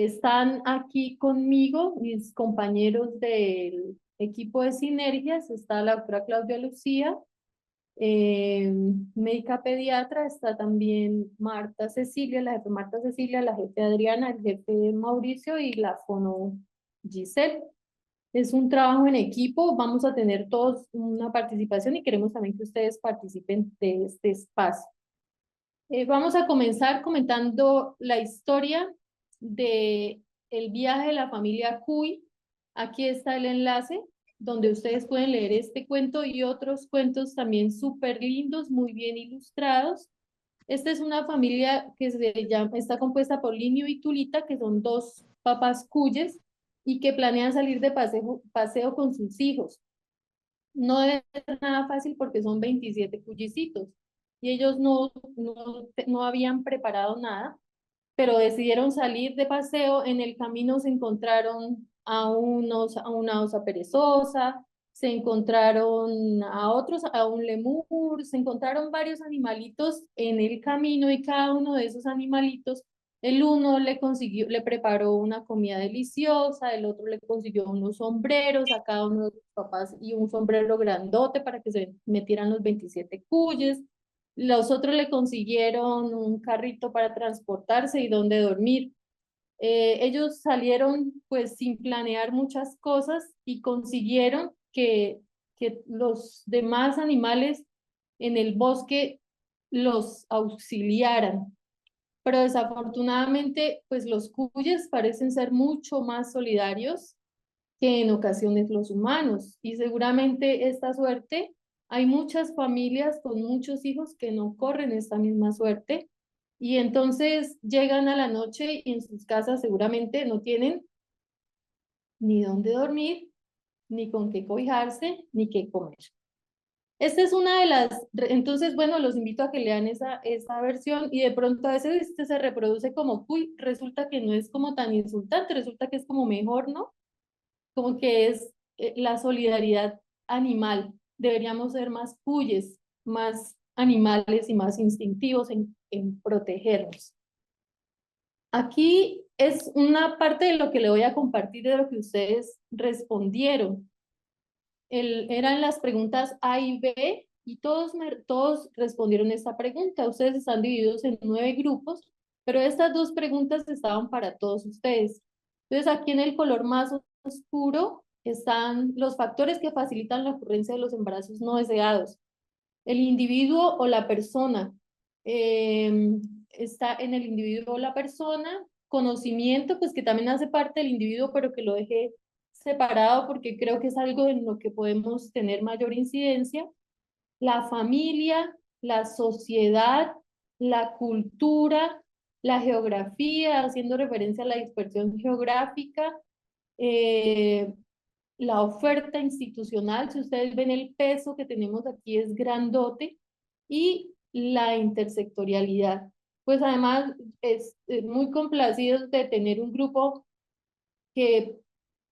Están aquí conmigo mis compañeros del equipo de Sinergias. Está la doctora Claudia Lucía, médica pediatra. Está también Marta Cecilia, la jefe Marta Cecilia, la jefe Adriana, el jefe Mauricio y la fono Giselle. Es un trabajo en equipo. Vamos a tener todos una participación y queremos también que ustedes participen de este espacio. Vamos a comenzar comentando la historia de el viaje de la familia Cuy. Aquí está el enlace donde ustedes pueden leer este cuento y otros cuentos también súper lindos, muy bien ilustrados. Esta es una familia que está compuesta por Linio y Tulita, que son dos papás cuyes y que planean salir de paseo con sus hijos. No debe ser nada fácil porque son 27 cuyicitos y ellos no habían preparado nada, pero decidieron salir de paseo. En el camino se encontraron a una osa perezosa, se encontraron a otros, a un lemur, se encontraron varios animalitos en el camino y cada uno de esos animalitos, el uno le preparó una comida deliciosa, el otro le consiguió unos sombreros a cada uno de los papás y un sombrero grandote para que se metieran los 27 cuyes. Los otros le consiguieron un carrito para transportarse y donde dormir. Ellos salieron pues sin planear muchas cosas y consiguieron que los demás animales en el bosque los auxiliaran. Pero desafortunadamente pues los cuyes parecen ser mucho más solidarios que en ocasiones los humanos. Y seguramente esta suerte, hay muchas familias con muchos hijos que no corren esta misma suerte y entonces llegan a la noche y en sus casas seguramente no tienen ni dónde dormir, ni con qué cobijarse, ni qué comer. Esta es una de entonces, bueno, los invito a que lean esa versión y de pronto a veces este se reproduce como, uy, resulta que no es como tan insultante, resulta que es como mejor, ¿no? Como que es la solidaridad animal. Deberíamos ser más cuyes, más animales y más instintivos en protegernos. Aquí es una parte de lo que le voy a compartir de lo que ustedes respondieron. Eran las preguntas A y B y todos respondieron esta pregunta. Ustedes están divididos en 9 grupos, pero estas dos preguntas estaban para todos ustedes. Entonces aquí en el color más oscuro están los factores que facilitan la ocurrencia de los embarazos no deseados. El individuo o la persona. Está en el individuo o la persona. Conocimiento, pues que también hace parte del individuo, pero que lo dejé separado porque creo que es algo en lo que podemos tener mayor incidencia. La familia, la sociedad, la cultura, la geografía, haciendo referencia a la dispersión geográfica, eh, la oferta institucional. Si ustedes ven el peso que tenemos aquí es grandote, y la intersectorialidad. Pues además es muy complacido de tener un grupo que,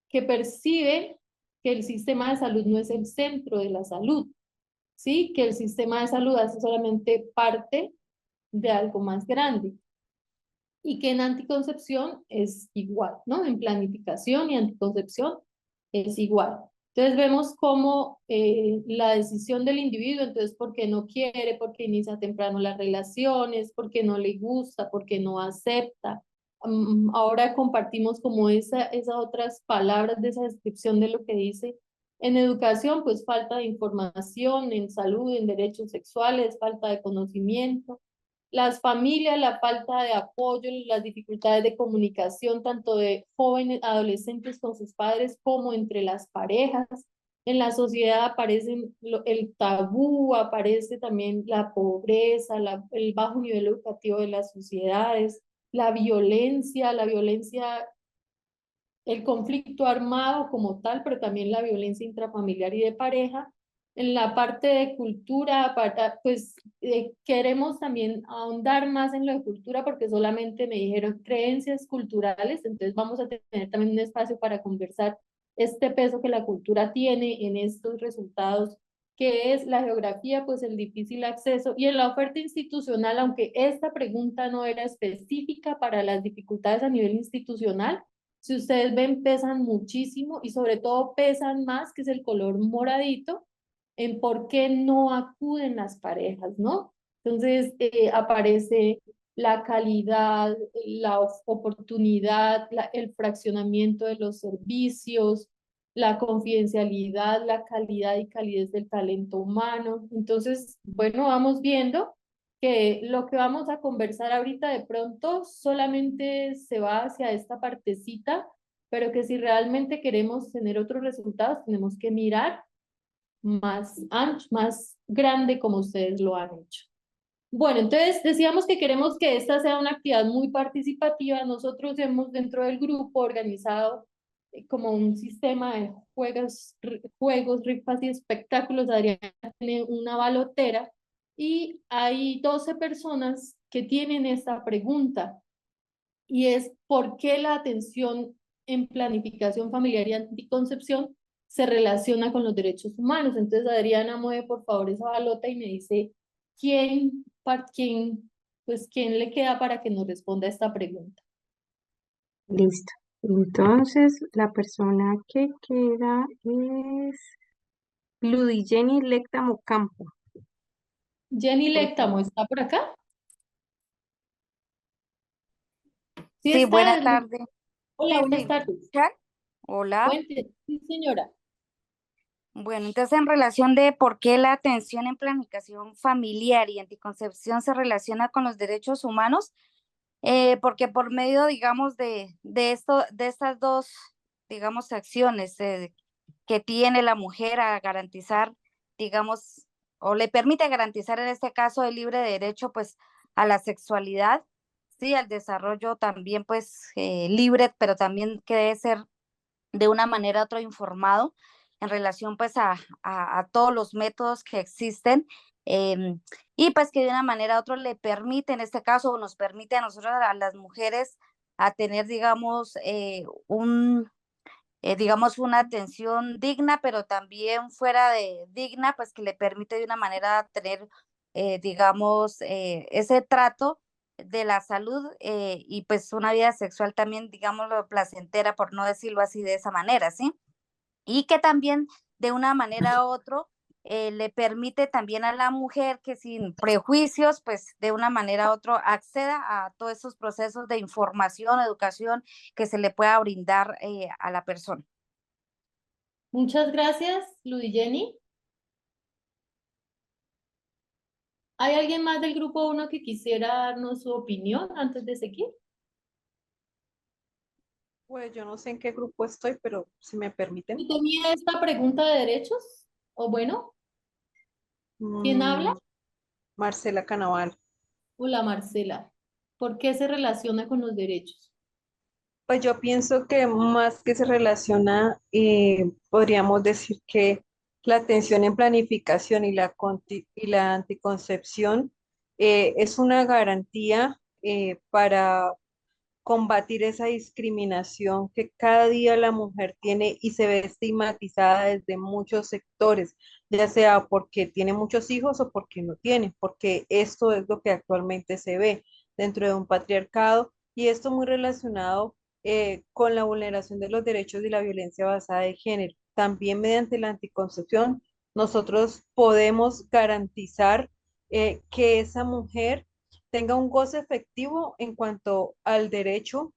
que percibe que el sistema de salud no es el centro de la salud, ¿sí? Que el sistema de salud hace solamente parte de algo más grande y que en anticoncepción es igual, ¿no? En planificación y anticoncepción es igual. Entonces vemos cómo la decisión del individuo, entonces, porque no quiere, porque inicia temprano las relaciones, porque no le gusta, porque no acepta. Ahora compartimos como esas otras palabras de esa descripción de lo que dice. En educación, pues falta de información, en salud, en derechos sexuales, falta de conocimiento. Las familias, la falta de apoyo, las dificultades de comunicación, tanto de jóvenes, adolescentes con sus padres, como entre las parejas. En la sociedad aparece el tabú, aparece también la pobreza, el bajo nivel educativo de las sociedades, la violencia, el conflicto armado como tal, pero también la violencia intrafamiliar y de pareja. En la parte de cultura, pues queremos también ahondar más en lo de cultura porque solamente me dijeron creencias culturales, entonces vamos a tener también un espacio para conversar este peso que la cultura tiene en estos resultados que es la geografía, pues el difícil acceso, y en la oferta institucional, aunque esta pregunta no era específica para las dificultades a nivel institucional, si ustedes ven, pesan muchísimo y sobre todo pesan más, que es el color moradito, en por qué no acuden las parejas, ¿no? Entonces aparece la calidad, la oportunidad, el fraccionamiento de los servicios, la confidencialidad, la calidad y calidez del talento humano. Entonces, bueno, vamos viendo que lo que vamos a conversar ahorita de pronto solamente se va hacia esta partecita, pero que si realmente queremos tener otros resultados, tenemos que mirar más ancho, más grande como ustedes lo han hecho. Bueno, entonces decíamos que queremos que esta sea una actividad muy participativa. Nosotros hemos dentro del grupo organizado como un sistema de juegos, rifas y espectáculos. Adriana tiene una balotera y hay 12 personas que tienen esta pregunta y es ¿por qué la atención en planificación familiar y anticoncepción se relaciona con los derechos humanos? Entonces, Adriana, mueve por favor esa balota y me dice quién le queda para que nos responda a esta pregunta. Listo. Entonces, la persona que queda es Ludigeni Lectamo Campo. Jenny Por Lectamo, favor. ¿está por acá? Sí Sí, buenas está. tardes. Hola, Sí, buenas sí, ¿me tardes. escuchan? Hola. Cuente, sí, señora. Bueno, entonces en relación de por qué la atención en planificación familiar y anticoncepción se relaciona con los derechos humanos, porque por medio, digamos, de estas dos, digamos, acciones que tiene la mujer a garantizar, digamos, o le permite garantizar en este caso el libre derecho, pues, a la sexualidad, sí, al desarrollo también, pues, libre, pero también que debe ser de una manera u otra informado en relación pues a todos los métodos que existen, y pues que de una manera u otra le permite, en este caso, nos permite a nosotros, a las mujeres, a tener, digamos, una atención digna, pero también fuera de digna, pues que le permite de una manera tener, ese trato de la salud, y pues una vida sexual también, digámoslo, placentera, por no decirlo así de esa manera, ¿sí? Y que también de una manera u otra le permite también a la mujer que sin prejuicios, pues de una manera u otra acceda a todos esos procesos de información, educación que se le pueda brindar a la persona. Muchas gracias, Jenny. ¿Hay alguien más del grupo uno que quisiera darnos su opinión antes de seguir? Pues yo no sé en qué grupo estoy, pero si me permiten. ¿Y tenía esta pregunta de derechos? O bueno, ¿quién habla? mm, Marcela Canaval. Hola, Marcela. ¿Por qué se relaciona con los derechos? Pues yo pienso que más que se relaciona, podríamos decir que la atención en planificación y la anticoncepción es una garantía para combatir esa discriminación que cada día la mujer tiene y se ve estigmatizada desde muchos sectores, ya sea porque tiene muchos hijos o porque no tiene, porque esto es lo que actualmente se ve dentro de un patriarcado y esto muy relacionado con la vulneración de los derechos y la violencia basada de género. También mediante la anticoncepción, nosotros podemos garantizar que esa mujer tenga un goce efectivo en cuanto al derecho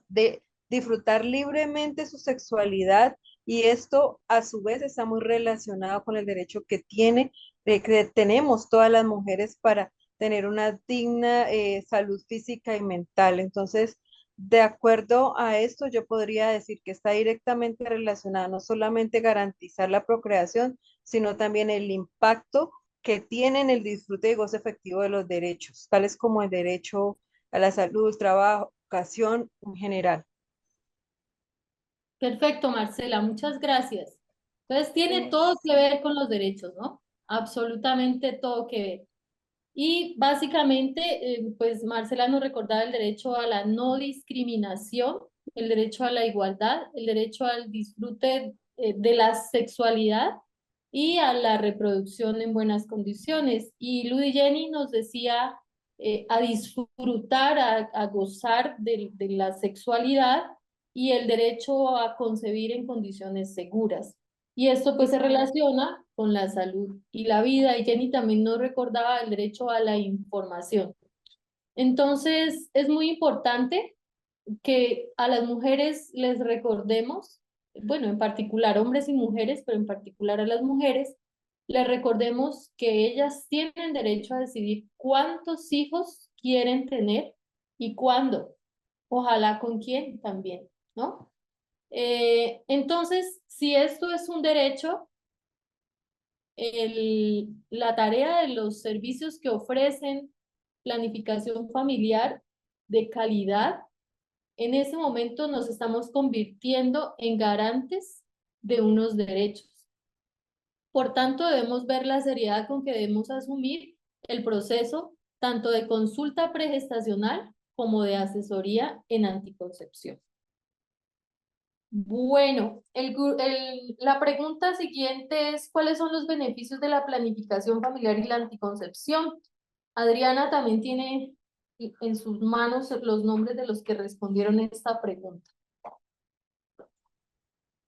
de disfrutar libremente su sexualidad y esto a su vez está muy relacionado con el derecho que tenemos todas las mujeres para tener una digna salud física y mental. Entonces, de acuerdo a esto, yo podría decir que está directamente relacionada no solamente garantizar la procreación, sino también el impacto que tiene en el disfrute y goce efectivo de los derechos, tales como el derecho a la salud, trabajo, educación en general. Perfecto, Marcela, muchas gracias. Entonces tiene todo que Sí. ver con los derechos, ¿no? Absolutamente todo que ver. Y básicamente, pues Marcela nos recordaba el derecho a la no discriminación, el derecho a la igualdad, el derecho al disfrute de la sexualidad y a la reproducción en buenas condiciones. Y Ludy Jenny nos decía a disfrutar, a gozar de la sexualidad y el derecho a concebir en condiciones seguras. Y esto pues se relaciona con la salud y la vida. Y Jenny también nos recordaba el derecho a la información. Entonces, es muy importante que a las mujeres les recordemos, bueno, en particular hombres y mujeres, pero en particular a las mujeres, les recordemos que ellas tienen derecho a decidir cuántos hijos quieren tener y cuándo. Ojalá con quién también, ¿no? Entonces, si esto es un derecho, la tarea de los servicios que ofrecen planificación familiar de calidad, en ese momento nos estamos convirtiendo en garantes de unos derechos. Por tanto, debemos ver la seriedad con que debemos asumir el proceso tanto de consulta pregestacional como de asesoría en anticoncepción. Bueno, la pregunta siguiente es, ¿cuáles son los beneficios de la planificación familiar y la anticoncepción? Adriana también tiene en sus manos los nombres de los que respondieron esta pregunta.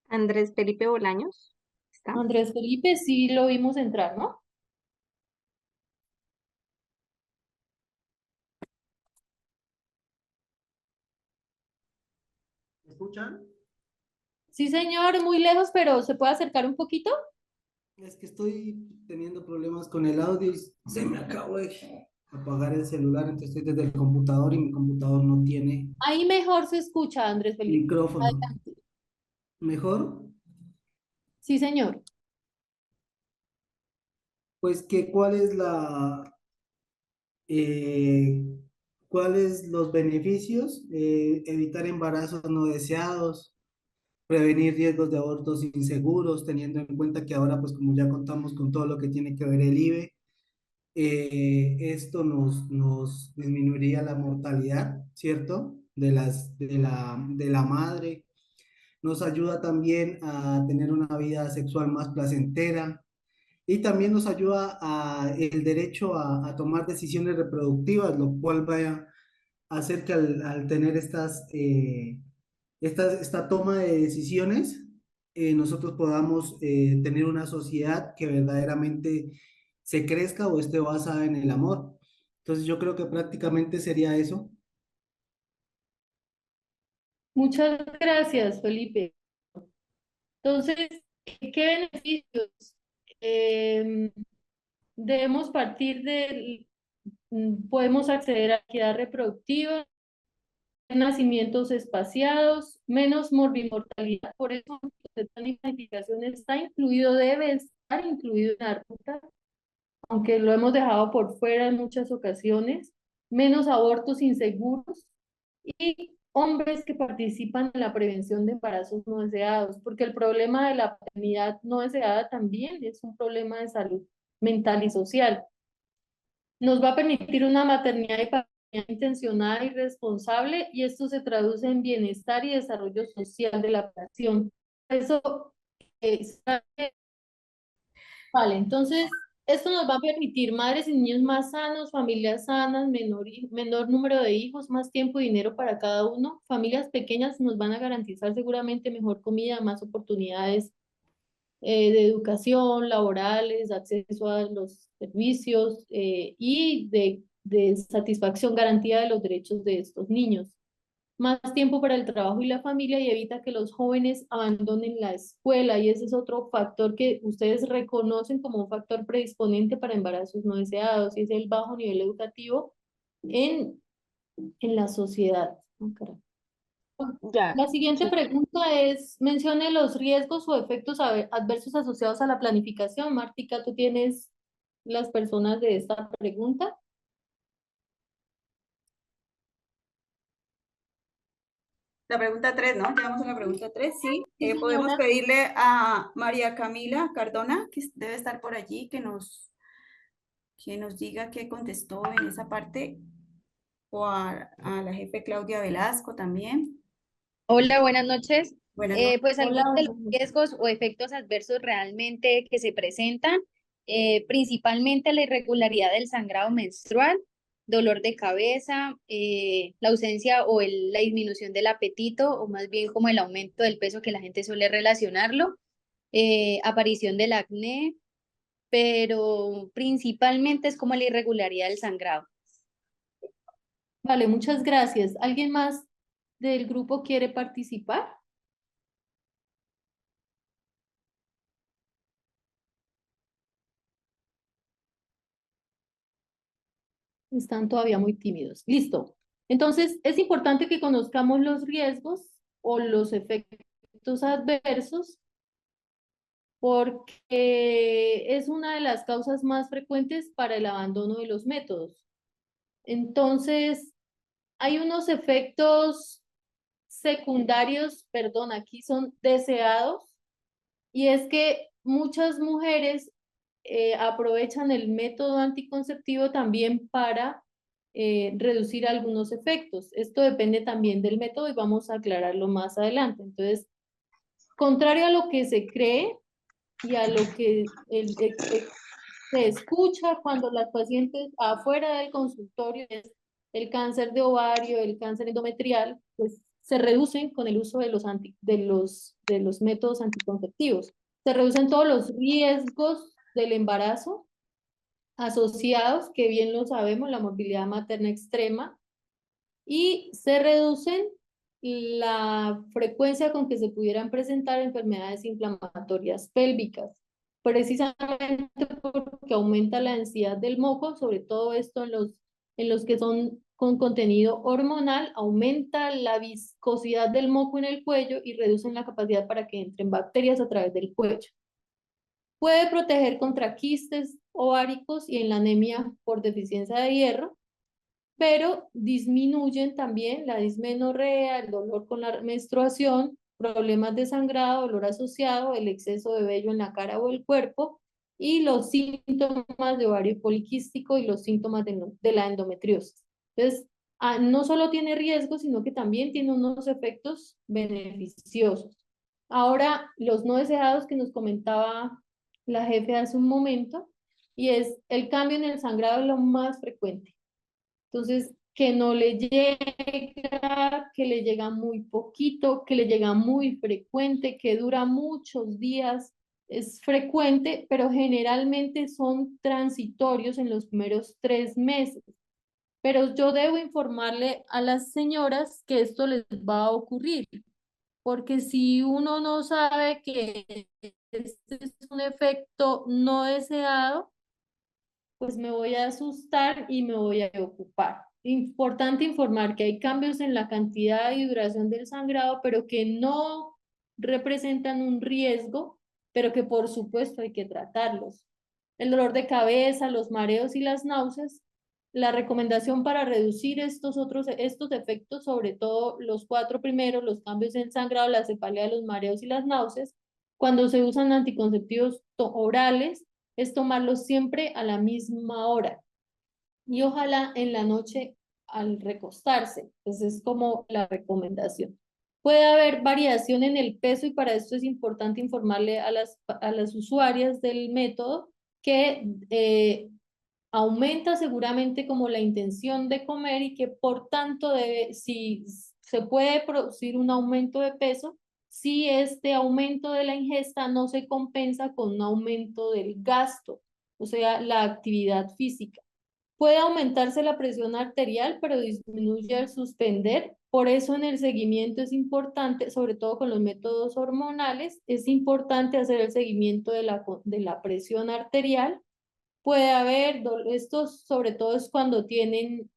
Andrés Felipe Bolaños, ¿está? Andrés Felipe, sí lo vimos entrar, ¿no? ¿Me escuchan? Sí, señor, muy lejos, pero ¿se puede acercar un poquito? Es que estoy teniendo problemas con el audio y se me acabó de apagar el celular, entonces estoy desde el computador y mi computador no tiene Ahí mejor se escucha, Andrés Felipe. micrófono. Adelante. ¿Mejor? Sí, señor. Pues que eh, cuáles los beneficios, evitar embarazos no deseados, prevenir riesgos de abortos inseguros, teniendo en cuenta que ahora, pues como ya contamos con todo lo que tiene que ver el IVE, esto nos disminuiría la mortalidad, ¿cierto? De la madre. Nos ayuda también a tener una vida sexual más placentera y también nos ayuda el derecho a tomar decisiones reproductivas, lo cual va a hacer que al tener esta toma de decisiones, nosotros podamos tener una sociedad que verdaderamente se crezca o esté basada en el amor. Entonces yo creo que prácticamente sería eso. Muchas gracias, Felipe. Entonces, ¿qué beneficios? Em, debemos partir podemos acceder a la equidad reproductiva, nacimientos espaciados, menos morbimortalidad. Por eso, la planificación está incluido, debe estar incluido en la ruta, aunque lo hemos dejado por fuera en muchas ocasiones, menos abortos inseguros y hombres que participan en la prevención de embarazos no deseados, porque el problema de la paternidad no deseada también es un problema de salud mental y social. Nos va a permitir una maternidad y paternidad intencionada y responsable, y esto se traduce en bienestar y desarrollo social de la población. Eso es vale, entonces esto nos va a permitir madres y niños más sanos, familias sanas, menor número de hijos, más tiempo y dinero para cada uno. Familias pequeñas nos van a garantizar seguramente mejor comida, más oportunidades de educación, laborales, acceso a los servicios y de satisfacción, garantía de los derechos de estos niños. Más tiempo para el trabajo y la familia y evita que los jóvenes abandonen la escuela, y ese es otro factor que ustedes reconocen como un factor predisponente para embarazos no deseados, y es el bajo nivel educativo en, en la sociedad. Oh, caray. Ya, La siguiente sí. pregunta es, mencione los riesgos o efectos adversos asociados a la planificación. Martica, ¿tú tienes las personas de esta pregunta? La pregunta 3, ¿no? Llegamos a la pregunta 3, sí. Sí, Podemos señora. pedirle a María Camila Cardona, que debe estar por allí, que nos diga qué contestó en esa parte, o a la jefe Claudia Velasco también. Hola, buenas noches. Bueno, no. Pues Hola, algunos de los buenas riesgos o efectos adversos realmente que se presentan, principalmente la irregularidad del sangrado menstrual, dolor de cabeza, la ausencia o la disminución del apetito, o más bien como el aumento del peso que la gente suele relacionarlo, aparición del acné, pero principalmente es como la irregularidad del sangrado. Vale, muchas gracias. ¿Alguien más del grupo quiere participar? Están todavía muy tímidos. Listo. Entonces, es importante que conozcamos los riesgos o los efectos adversos porque es una de las causas más frecuentes para el abandono de los métodos. Entonces, hay unos efectos secundarios, perdón, aquí son deseados, y es que muchas mujeres aprovechan el método anticonceptivo también para reducir algunos efectos. Esto depende también del método y vamos a aclararlo más adelante. Entonces, contrario a lo que se cree y a lo que se escucha cuando las pacientes afuera del consultorio, es el cáncer de ovario, el cáncer endometrial, pues se reducen con el uso de los métodos anticonceptivos. Se reducen todos los riesgos del embarazo asociados, que bien lo sabemos, la morbilidad materna extrema, y se reducen la frecuencia con que se pudieran presentar enfermedades inflamatorias pélvicas, precisamente porque aumenta la densidad del moco, sobre todo esto en los que son con contenido hormonal, aumenta la viscosidad del moco en el cuello y reducen la capacidad para que entren bacterias a través del cuello. Puede proteger contra quistes ováricos y en la anemia por deficiencia de hierro, pero disminuyen también la dismenorrea, el dolor con la menstruación, problemas de sangrado, dolor asociado, el exceso de vello en la cara o el cuerpo y los síntomas de ovario poliquístico y los síntomas de la endometriosis. Entonces, no solo tiene riesgos, sino que también tiene unos efectos beneficiosos. Ahora, los no deseados que nos comentaba la jefe hace un momento, y es el cambio en el sangrado es lo más frecuente. Entonces, que no le llega, que le llega muy poquito, que le llega muy frecuente, que dura muchos días, es frecuente, pero generalmente son transitorios en los primeros 3 meses. Pero yo debo informarle a las señoras que esto les va a ocurrir, porque si uno no sabe que este es un efecto no deseado, pues me voy a asustar y me voy a preocupar. Importante informar que hay cambios en la cantidad y duración del sangrado, pero que no representan un riesgo, pero que por supuesto hay que tratarlos. El dolor de cabeza, los mareos y las náuseas. La recomendación para reducir estos efectos, sobre todo los 4 primeros, los cambios en sangrado, la cefalea, los mareos y las náuseas, cuando se usan anticonceptivos orales, es tomarlos siempre a la misma hora y ojalá en la noche al recostarse. Entonces es como la recomendación. Puede haber variación en el peso y para esto es importante informarle a las usuarias del método que aumenta seguramente como la intención de comer y que por tanto si se puede producir un aumento de peso, si este aumento de la ingesta no se compensa con un aumento del gasto, o sea, la actividad física. Puede aumentarse la presión arterial, pero disminuye al suspender. Por eso en el seguimiento es importante, sobre todo con los métodos hormonales, es importante hacer el seguimiento de la presión arterial. Puede haber, estos sobre todo es cuando tienen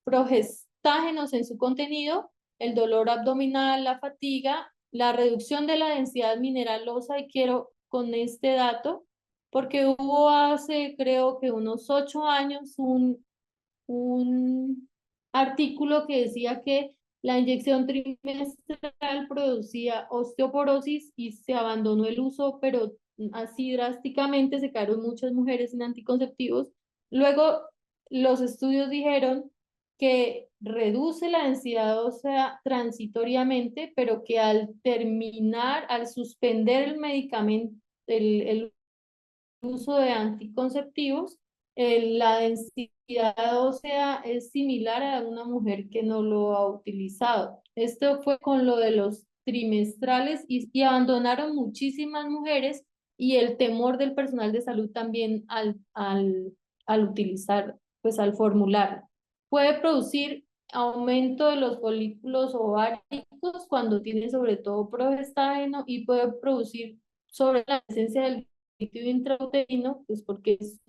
progestágenos en su contenido, el dolor abdominal, la fatiga, la reducción de la densidad mineralosa, y quiero con este dato, porque hubo hace creo que unos 8 años un artículo que decía que la inyección trimestral producía osteoporosis y se abandonó el uso, pero así drásticamente se quedaron muchas mujeres sin anticonceptivos. Luego los estudios dijeron que reduce la densidad ósea transitoriamente, pero que al terminar, al suspender el medicamento, el uso de anticonceptivos, la densidad ósea es similar a una mujer que no lo ha utilizado. Esto fue con lo de los trimestrales y abandonaron muchísimas mujeres y el temor del personal de salud también al utilizar, pues al formular. Puede producir aumento de los folículos ováricos cuando tiene sobre todo progestágeno y puede producir sobre la presencia del líquido intrauterino, pues porque es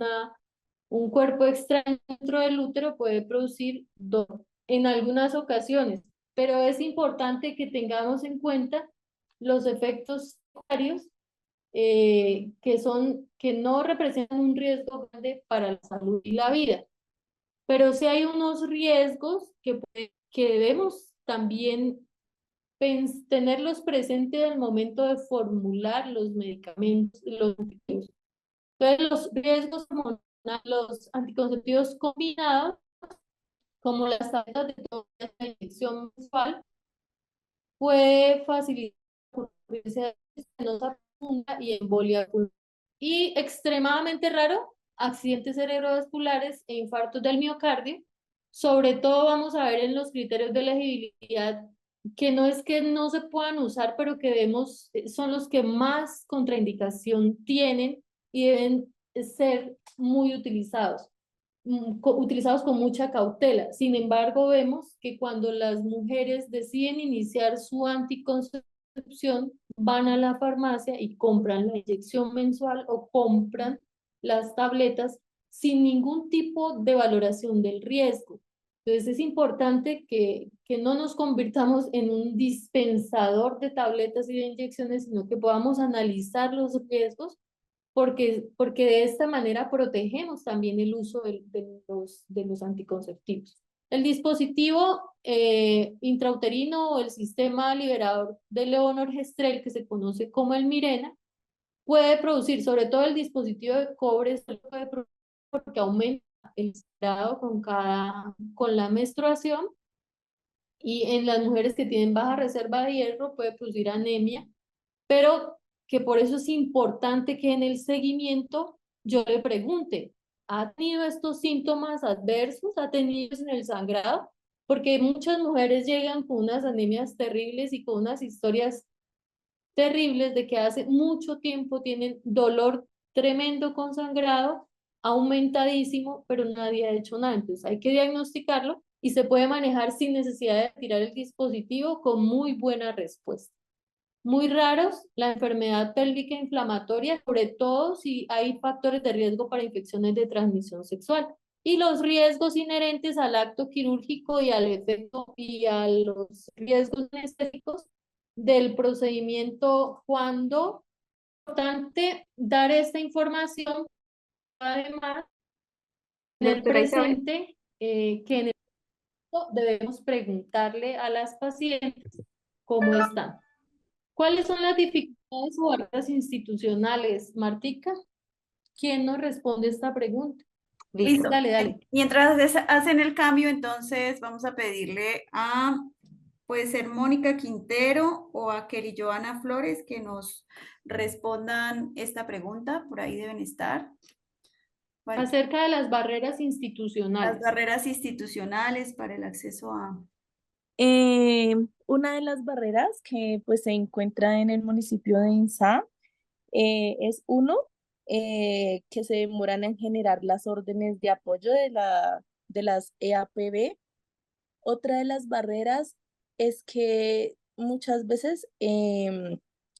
un cuerpo extraño dentro del útero, puede producir dolor en algunas ocasiones, pero es importante que tengamos en cuenta los efectos secundarios que no representan un riesgo grande para la salud y la vida. Pero sí hay unos riesgos que debemos también tenerlos presentes en el momento de formular los medicamentos, los anticonceptivos. Entonces, los riesgos hormonales, los anticonceptivos combinados, como las tabletas de la inyección mensual, puede facilitar la ocurrencia de estenosis profunda y embolia pulmonar. Y extremadamente raro, accidentes cerebrovasculares e infartos del miocardio. Sobre todo vamos a ver en los criterios de elegibilidad que no es que no se puedan usar, pero que vemos son los que más contraindicación tienen y deben ser muy utilizados, utilizados con mucha cautela. Sin embargo, vemos que cuando las mujeres deciden iniciar su anticoncepción, van a la farmacia y compran la inyección mensual o compran las tabletas sin ningún tipo de valoración del riesgo. Entonces es importante que no nos convirtamos en un dispensador de tabletas y de inyecciones, sino que podamos analizar los riesgos porque de esta manera protegemos también el uso de los anticonceptivos. El dispositivo intrauterino o el sistema liberador de levonorgestrel, que se conoce como el Mirena, puede producir, sobre todo el dispositivo de cobre, porque aumenta el sangrado con la menstruación, y en las mujeres que tienen baja reserva de hierro puede producir anemia, pero que por eso es importante que en el seguimiento yo le pregunte, ¿ha tenido estos síntomas adversos? ¿Ha tenido en el sangrado? Porque muchas mujeres llegan con unas anemias terribles y con unas historias terribles de que hace mucho tiempo tienen dolor tremendo con sangrado, aumentadísimo, pero nadie ha hecho nada. Entonces hay que diagnosticarlo y se puede manejar sin necesidad de tirar el dispositivo con muy buena respuesta. Muy raros, la enfermedad pélvica inflamatoria, sobre todo si hay factores de riesgo para infecciones de transmisión sexual. Y los riesgos inherentes al acto quirúrgico y al efecto y a los riesgos anestéticos del procedimiento cuando es importante dar esta información, además tener Doctora Isabel. presente que en el debemos preguntarle a las pacientes cómo están. ¿Cuáles son las dificultades o barreras institucionales, Martica? ¿Quién nos responde esta pregunta? Listo. Dale. Mientras hacen el cambio, entonces vamos a pedirle a, puede ser Mónica Quintero o a Kelly Joana Flores que nos respondan esta pregunta, por ahí deben estar. Bueno, Acerca de las barreras las institucionales. barreras institucionales para el acceso a... Una de las barreras que pues se encuentra en el municipio de Insá es uno, que se demoran en generar las órdenes de apoyo de las EAPB. Otra de las barreras es que muchas veces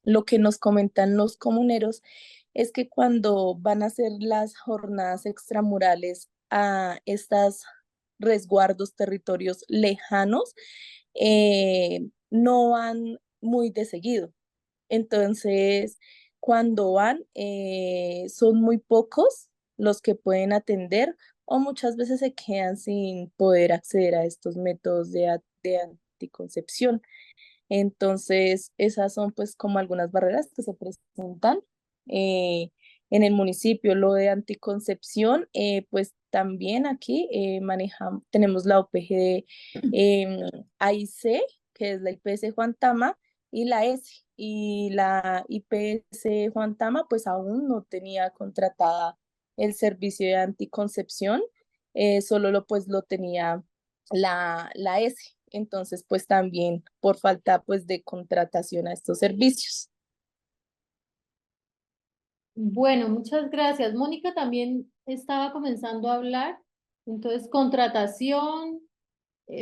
lo que nos comentan los comuneros es que cuando van a hacer las jornadas extramurales a estos resguardos, territorios lejanos, no van muy de seguido. Entonces, cuando van, son muy pocos los que pueden atender o muchas veces se quedan sin poder acceder a estos métodos de anticoncepción. Entonces, esas son pues como algunas barreras que se presentan en el municipio. Lo de anticoncepción, pues también aquí tenemos la OPG de AIC, que es la IPS Juan Tama, y la S. Y la IPS Juan Tama pues aún no tenía contratada el servicio de anticoncepción, solo pues lo tenía la S. Entonces pues también por falta pues de contratación a estos servicios. Bueno, muchas gracias. Mónica también estaba comenzando a hablar. Entonces, contratación,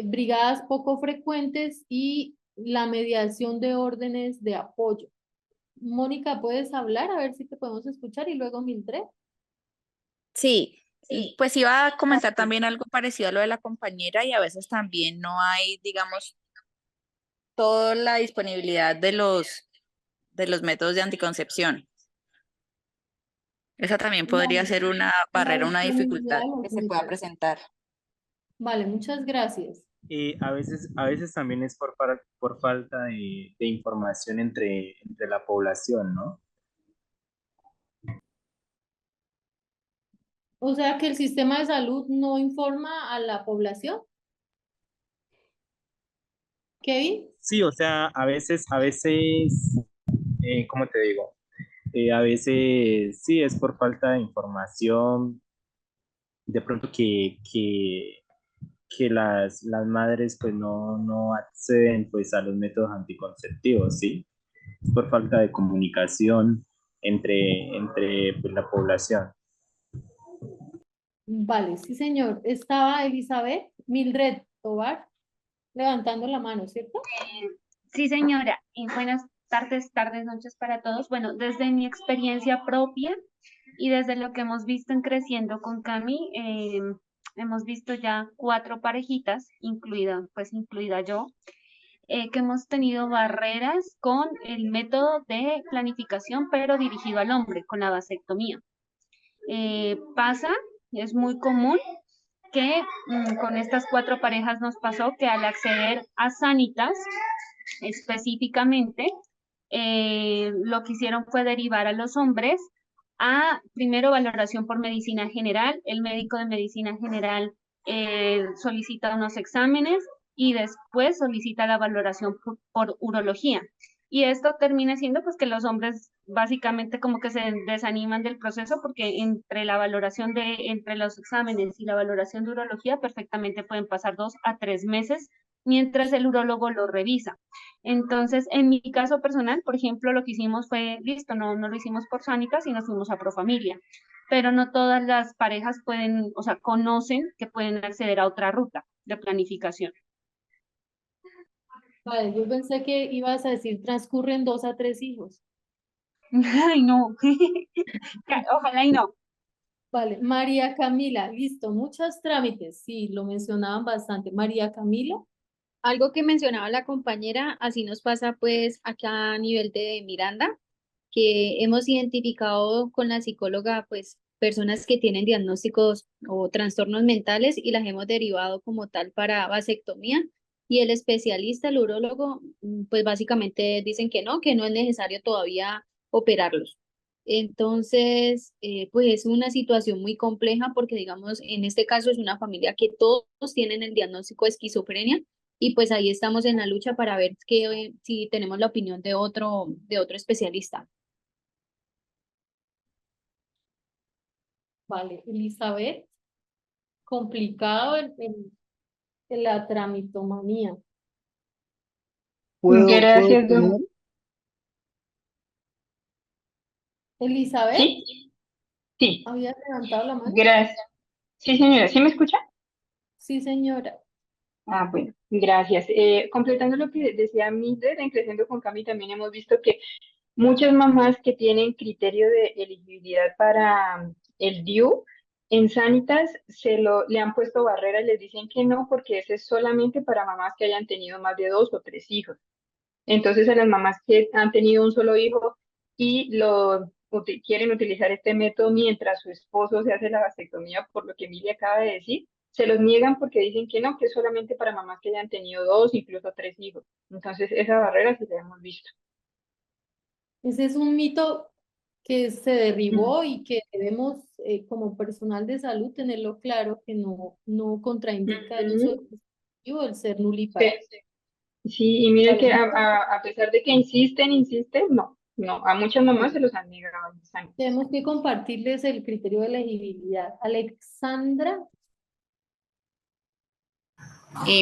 brigadas poco frecuentes y la mediación de órdenes de apoyo. Mónica, ¿puedes hablar? A ver si te podemos escuchar y luego Mildred. Sí, pues iba a comentar también algo parecido a lo de la compañera y a veces también no hay, digamos, toda la disponibilidad de los métodos de anticoncepción. Esa también podría Vale, ser una la barrera, una disponibilidad dificultad de los que se pueda métodos. presentar. Vale, muchas gracias. A veces también es por falta de información entre la población, ¿no? O sea que el sistema de salud no informa a la población. Kevin, Sí, o sea, ¿cómo te digo? A veces sí es por falta de información, de pronto que las madres pues no acceden pues a los métodos anticonceptivos, ¿sí? Es por falta de comunicación entre pues, la población. vale, sí señor. Estaba Elizabeth, Mildred Tobar, levantando la mano, ¿cierto? Sí, señora. Y buenas tardes, noches para todos. Bueno, desde mi experiencia propia y desde lo que hemos visto en Creciendo con Cami, hemos visto ya 4 parejitas, incluida yo, que hemos tenido barreras con el método de planificación, pero dirigido al hombre, con la vasectomía. Es muy común que con estas 4 parejas nos pasó que al acceder a Sanitas, específicamente, lo que hicieron fue derivar a los hombres a primero valoración por medicina general. El médico de medicina general solicita unos exámenes y después solicita la valoración por urología. Y esto termina siendo pues que los hombres básicamente como que se desaniman del proceso porque entre los exámenes y la valoración de urología perfectamente pueden pasar 2 a 3 meses mientras el urólogo lo revisa. Entonces, en mi caso personal, por ejemplo, lo que hicimos fue, listo, no lo hicimos por Sanitas y nos fuimos a Profamilia, pero no todas las parejas pueden, o sea, conocen que pueden acceder a otra ruta de planificación. Vale, yo pensé que ibas a decir transcurren 2 a 3 hijos. Ay, no, ojalá y no. Vale, María Camila, listo, muchos trámites, sí, lo mencionaban bastante. María Camila, Algo que mencionaba la compañera, así nos pasa pues acá a nivel de Miranda, que hemos identificado con la psicóloga pues personas que tienen diagnósticos o trastornos mentales y las hemos derivado como tal para vasectomía y el especialista, el urólogo, pues básicamente dicen que no es necesario todavía operarlos. Entonces, pues es una situación muy compleja porque digamos, en este caso es una familia que todos tienen el diagnóstico de esquizofrenia y pues ahí estamos en la lucha para ver si tenemos la opinión de otro especialista. vale, Elizabeth, complicado la tramitomanía. Gracias, ¿Puedo? Elizabeth, Sí, sí, ¿habías levantado la mano? gracias. Sí, señora, ¿sí me escucha? Sí, señora. Ah, bueno, gracias. Completando lo que decía Mildred, en Creciendo con Cami también hemos visto que muchas mamás que tienen criterio de elegibilidad para el DIU, en Sanitas le han puesto barreras, les dicen que no, porque ese es solamente para mamás que hayan tenido más de 2 o 3 hijos. Entonces, a las mamás que han tenido un solo hijo y quieren utilizar este método mientras su esposo se hace la vasectomía, por lo que Emilia acaba de decir, se los niegan porque dicen que es solamente para mamás que hayan tenido 2, incluso 3 hijos. Entonces, esa barrera sí la hemos visto. Ese es un mito que se derribó y que debemos, como personal de salud, tenerlo claro que no contraindica el uso del Ujú. dispositivo, el ser nul y Sí, parar. sí, y mire Vale, que muchas a pesar de que insisten, no, no, a muchas mamás se los han negado los años. tenemos que compartirles el criterio de elegibilidad. Alexandra,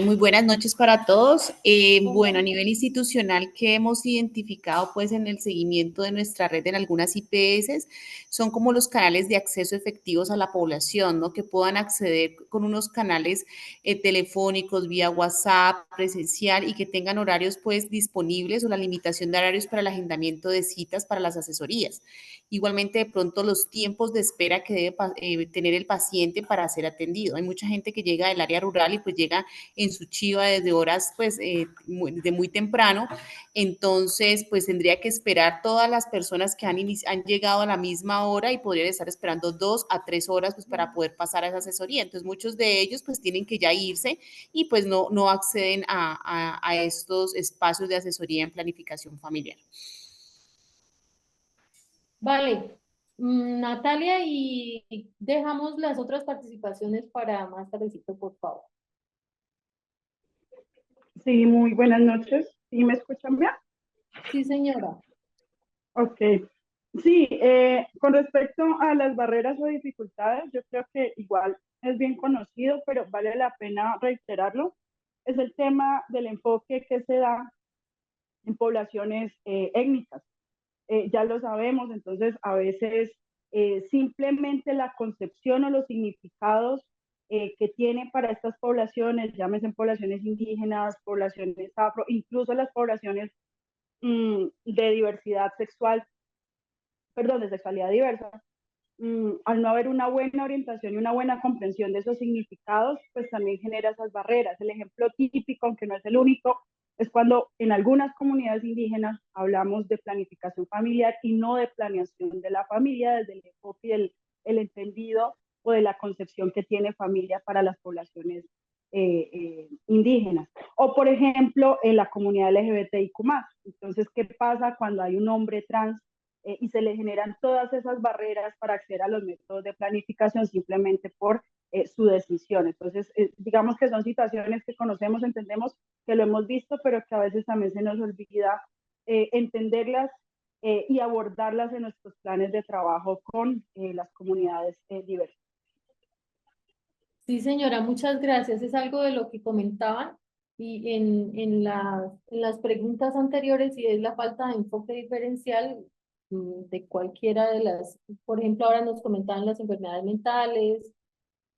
Muy buenas noches para todos. Bueno, a nivel institucional que hemos identificado pues en el seguimiento de nuestra red en algunas IPS son como los canales de acceso efectivos a la población, ¿no? Que puedan acceder con unos canales telefónicos, vía WhatsApp, presencial y que tengan horarios pues disponibles o la limitación de horarios para el agendamiento de citas para las asesorías. Igualmente, de pronto, los tiempos de espera que debe tener el paciente para ser atendido. Hay mucha gente que llega del área rural y pues llega en su chiva desde horas, pues, de muy temprano. Entonces, pues tendría que esperar todas las personas que han llegado a la misma hora y podrían estar esperando 2 a 3 horas, pues, para poder pasar a esa asesoría. Entonces, muchos de ellos, pues, tienen que ya irse y, pues, no acceden a estos espacios de asesoría en planificación familiar. vale. Natalia, y dejamos las otras participaciones para más tardecito, por favor. Sí, muy buenas noches. ¿Sí me escuchan bien? Sí, señora. Ok. Sí, con respecto a las barreras o dificultades, yo creo que igual es bien conocido, pero vale la pena reiterarlo. Es el tema del enfoque que se da en poblaciones étnicas. Ya lo sabemos, entonces a veces simplemente la concepción o los significados que tiene para estas poblaciones, llámese poblaciones indígenas, poblaciones afro, incluso las poblaciones de diversidad sexual, perdón, de sexualidad diversa, al no haber una buena orientación y una buena comprensión de esos significados, pues también genera esas barreras. El ejemplo típico, aunque no es el único, es cuando en algunas comunidades indígenas hablamos de planificación familiar y no de planeación de la familia desde el enfoque y el entendido o de la concepción que tiene familia para las poblaciones indígenas. O, por ejemplo, en la comunidad LGBTIQ+. Entonces, ¿qué pasa cuando hay un hombre trans y se le generan todas esas barreras para acceder a los métodos de planificación simplemente por su decisión? Entonces, digamos que son situaciones que conocemos, entendemos, que lo hemos visto, pero que a veces también se nos olvida entenderlas y abordarlas en nuestros planes de trabajo con las comunidades diversas. Sí, señora, muchas gracias. Es algo de lo que comentaban y en las preguntas anteriores, y es la falta de enfoque diferencial de cualquiera de las, por ejemplo, ahora nos comentaban las enfermedades mentales,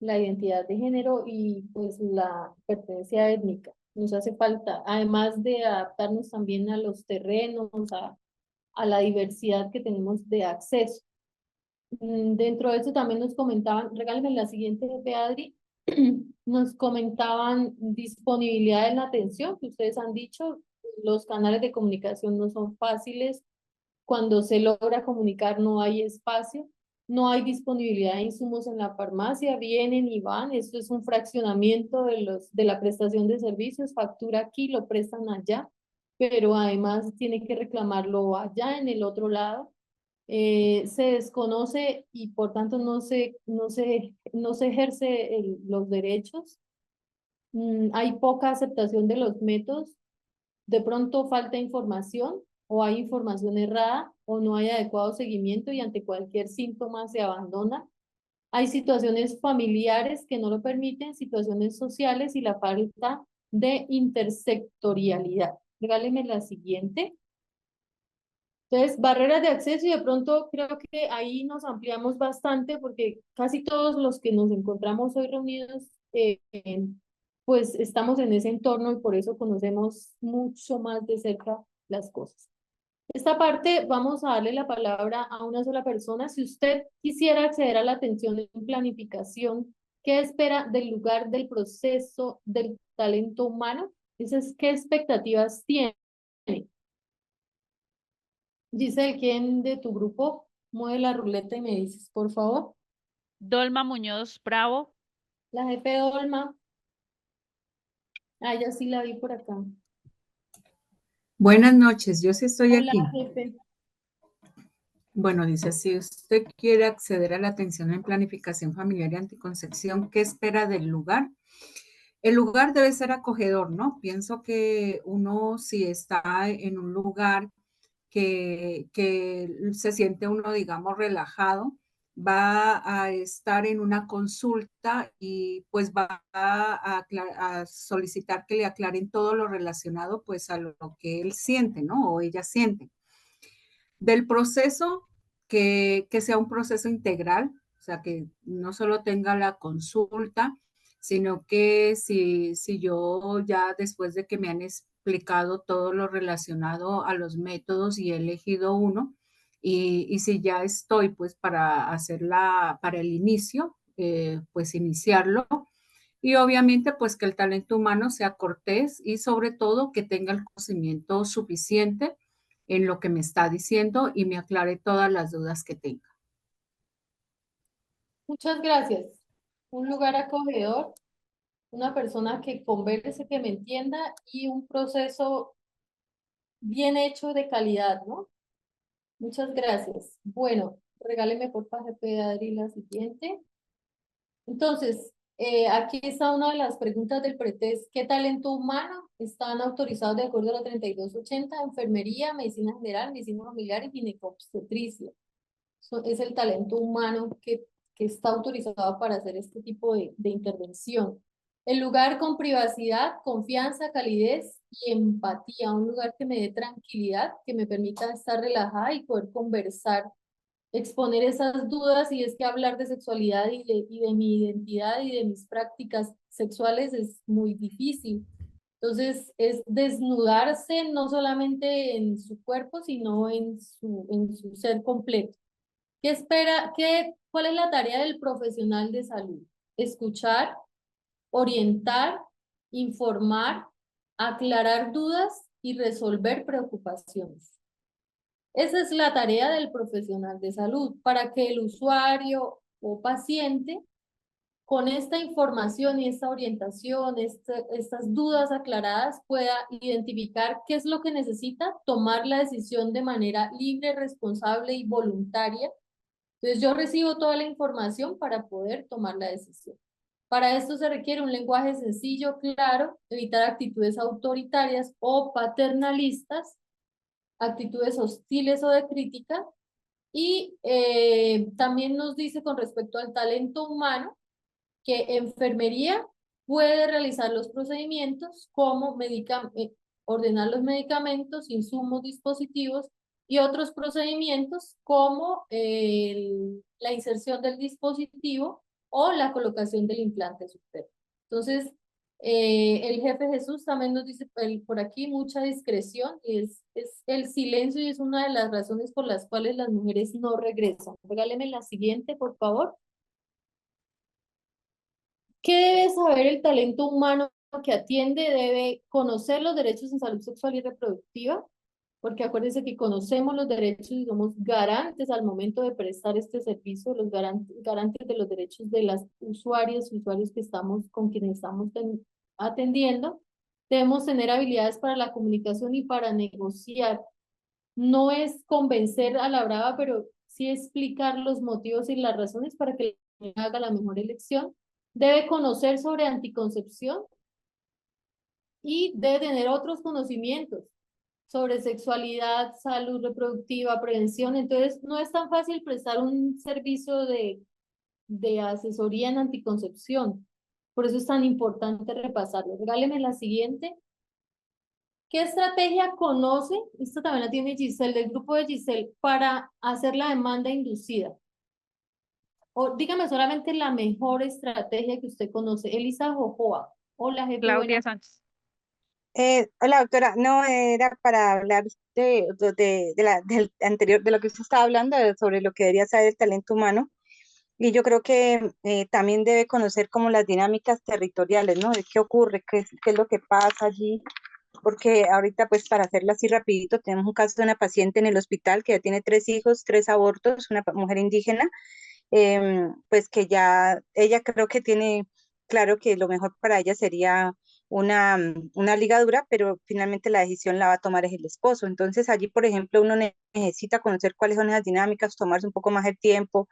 la identidad de género y pues la pertenencia étnica. Nos hace falta, además de adaptarnos también a los terrenos, a la diversidad que tenemos de acceso. Dentro de eso también nos comentaban, regálame la siguiente, jefe Adri, nos comentaban disponibilidad en la atención, que ustedes han dicho, los canales de comunicación no son fáciles, cuando se logra comunicar no hay espacio, no hay disponibilidad de insumos en la farmacia, vienen y van, esto es un fraccionamiento de la prestación de servicios, factura aquí, lo prestan allá, pero además tiene que reclamarlo allá en el otro lado. Se desconoce y por tanto no se ejerce los derechos. Hay poca aceptación de los métodos, de pronto falta información o hay información errada o no hay adecuado seguimiento y ante cualquier síntoma se abandona. Hay situaciones familiares que no lo permiten, situaciones sociales y la falta de intersectorialidad. Regáleme la siguiente. Entonces, barreras de acceso y de pronto creo que ahí nos ampliamos bastante porque casi todos los que nos encontramos hoy reunidos, pues estamos en ese entorno y por eso conocemos mucho más de cerca las cosas. Esta parte vamos a darle la palabra a una sola persona. Si usted quisiera acceder a la atención en planificación, ¿qué espera del lugar del proceso del talento humano? ¿Qué expectativas tiene? Giselle, ¿quién de tu grupo mueve la ruleta y me dices, por favor? Dolma Muñoz Bravo. La jefe Dolma. Ah, ya sí la vi por acá. Buenas noches, yo sí estoy Hola, aquí. jefe. Bueno, dice, si usted quiere acceder a la atención en planificación familiar y anticoncepción, ¿qué espera del lugar? El lugar debe ser acogedor, ¿no? Pienso que uno, si está en un lugar que se siente uno, digamos, relajado, va a estar en una consulta y pues va a solicitar que le aclaren todo lo relacionado pues a lo que él siente, ¿no? O ella siente. Del proceso, que sea un proceso integral, o sea, que no solo tenga la consulta, sino que si yo ya después de que me han explicado todo lo relacionado a los métodos y he elegido uno, y si ya estoy pues para el inicio, pues iniciarlo, y obviamente pues que el talento humano sea cortés y sobre todo que tenga el conocimiento suficiente en lo que me está diciendo y me aclare todas las dudas que tenga. Muchas gracias. Un lugar acogedor, una persona que converse, que me entienda y un proceso bien hecho de calidad, ¿no? Muchas gracias. Bueno, regáleme por favor, jefe Adri, la siguiente. Entonces, aquí está una de las preguntas del pretest. ¿Qué talento humano están autorizados de acuerdo a la 3280? Enfermería, medicina general, medicina familiar y ginecobstetricia. Es el talento humano que está autorizado para hacer este tipo de intervención. El lugar con privacidad, confianza, calidez y empatía. Un lugar que me dé tranquilidad, que me permita estar relajada y poder conversar, exponer esas dudas. Y es que hablar de sexualidad y de mi identidad y de mis prácticas sexuales es muy difícil. Entonces, es desnudarse no solamente en su cuerpo, sino en su ser completo. ¿Cuál es la tarea del profesional de salud? Escuchar, orientar, informar, aclarar dudas y resolver preocupaciones. Esa es la tarea del profesional de salud, para que el usuario o paciente, con esta información y esta orientación, estas dudas aclaradas, pueda identificar qué es lo que necesita, tomar la decisión de manera libre, responsable y voluntaria. Entonces yo recibo toda la información para poder tomar la decisión. Para esto se requiere un lenguaje sencillo, claro, evitar actitudes autoritarias o paternalistas, actitudes hostiles o de crítica. Y también nos dice con respecto al talento humano que enfermería puede realizar los procedimientos como ordenar los medicamentos, insumos, dispositivos y otros procedimientos como la inserción del dispositivo o la colocación del implante subterráneo. Entonces, el jefe Jesús también nos dice por aquí mucha discreción, y es el silencio, y es una de las razones por las cuales las mujeres no regresan. Regáleme la siguiente, por favor. ¿Qué debe saber el talento humano que atiende? Debe conocer los derechos en salud sexual y reproductiva, porque acuérdense que conocemos los derechos y somos garantes al momento de prestar este servicio, los garantes de los derechos de las usuarias y usuarios con quienes estamos atendiendo. Debemos tener habilidades para la comunicación y para negociar. No es convencer a la brava, pero sí explicar los motivos y las razones para que haga la mejor elección. Debe conocer sobre anticoncepción y debe tener otros conocimientos sobre sexualidad, salud reproductiva, prevención. Entonces, no es tan fácil prestar un servicio de asesoría en anticoncepción. Por eso es tan importante repasarlo. Regáleme la siguiente. ¿Qué estrategia conoce? Esto también la tiene Giselle, del grupo de Giselle, para hacer la demanda inducida. O dígame solamente la mejor estrategia que usted conoce. Elisa Jojoa. Hola, jefe. Claudia Sánchez. Hola, doctora. No, era para hablar del anterior, de lo que usted estaba hablando, sobre lo que debería saber el talento humano. Y yo creo que también debe conocer como las dinámicas territoriales, ¿no? De qué ocurre, qué es lo que pasa allí. Porque ahorita, pues, para hacerlo así rapidito, tenemos un caso de una paciente en el hospital que ya tiene 3 hijos, 3 abortos, una mujer indígena, pues que ya, ella creo que tiene claro que lo mejor para ella sería una ligadura, pero finalmente la decisión la va a tomar es el esposo. Entonces allí, por ejemplo, uno necesita conocer cuáles son esas dinámicas, tomarse un poco más el tiempo,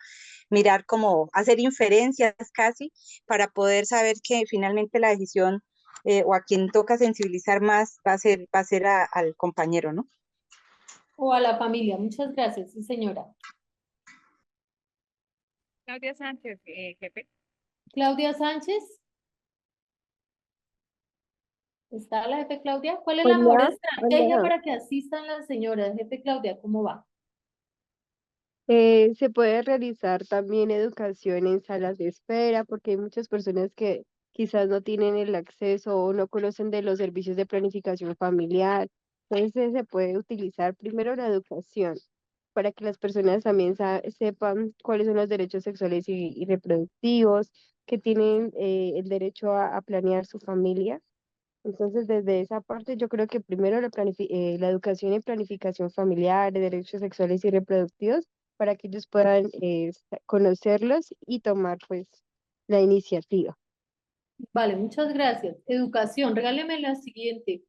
mirar cómo hacer inferencias casi para poder saber que finalmente la decisión o a quien toca sensibilizar más va a ser al compañero, ¿no? O a la familia. Muchas gracias, sí, señora. Claudia Sánchez, jefe. Claudia Sánchez. ¿Está la jefe Claudia? ¿Cuál es la mejor Hola, estrategia hola. para que asistan las señoras? Jefe Claudia, ¿cómo va? Se puede realizar también educación en salas de espera porque hay muchas personas que quizás no tienen el acceso o no conocen de los servicios de planificación familiar. Entonces se puede utilizar primero la educación para que las personas también sepan cuáles son los derechos sexuales y reproductivos, que tienen el derecho a planear su familia. Entonces, desde esa parte, yo creo que primero la educación y planificación familiar, de derechos sexuales y reproductivos, para que ellos puedan conocerlos y tomar pues la iniciativa. Vale, muchas gracias. Educación, regáleme la siguiente,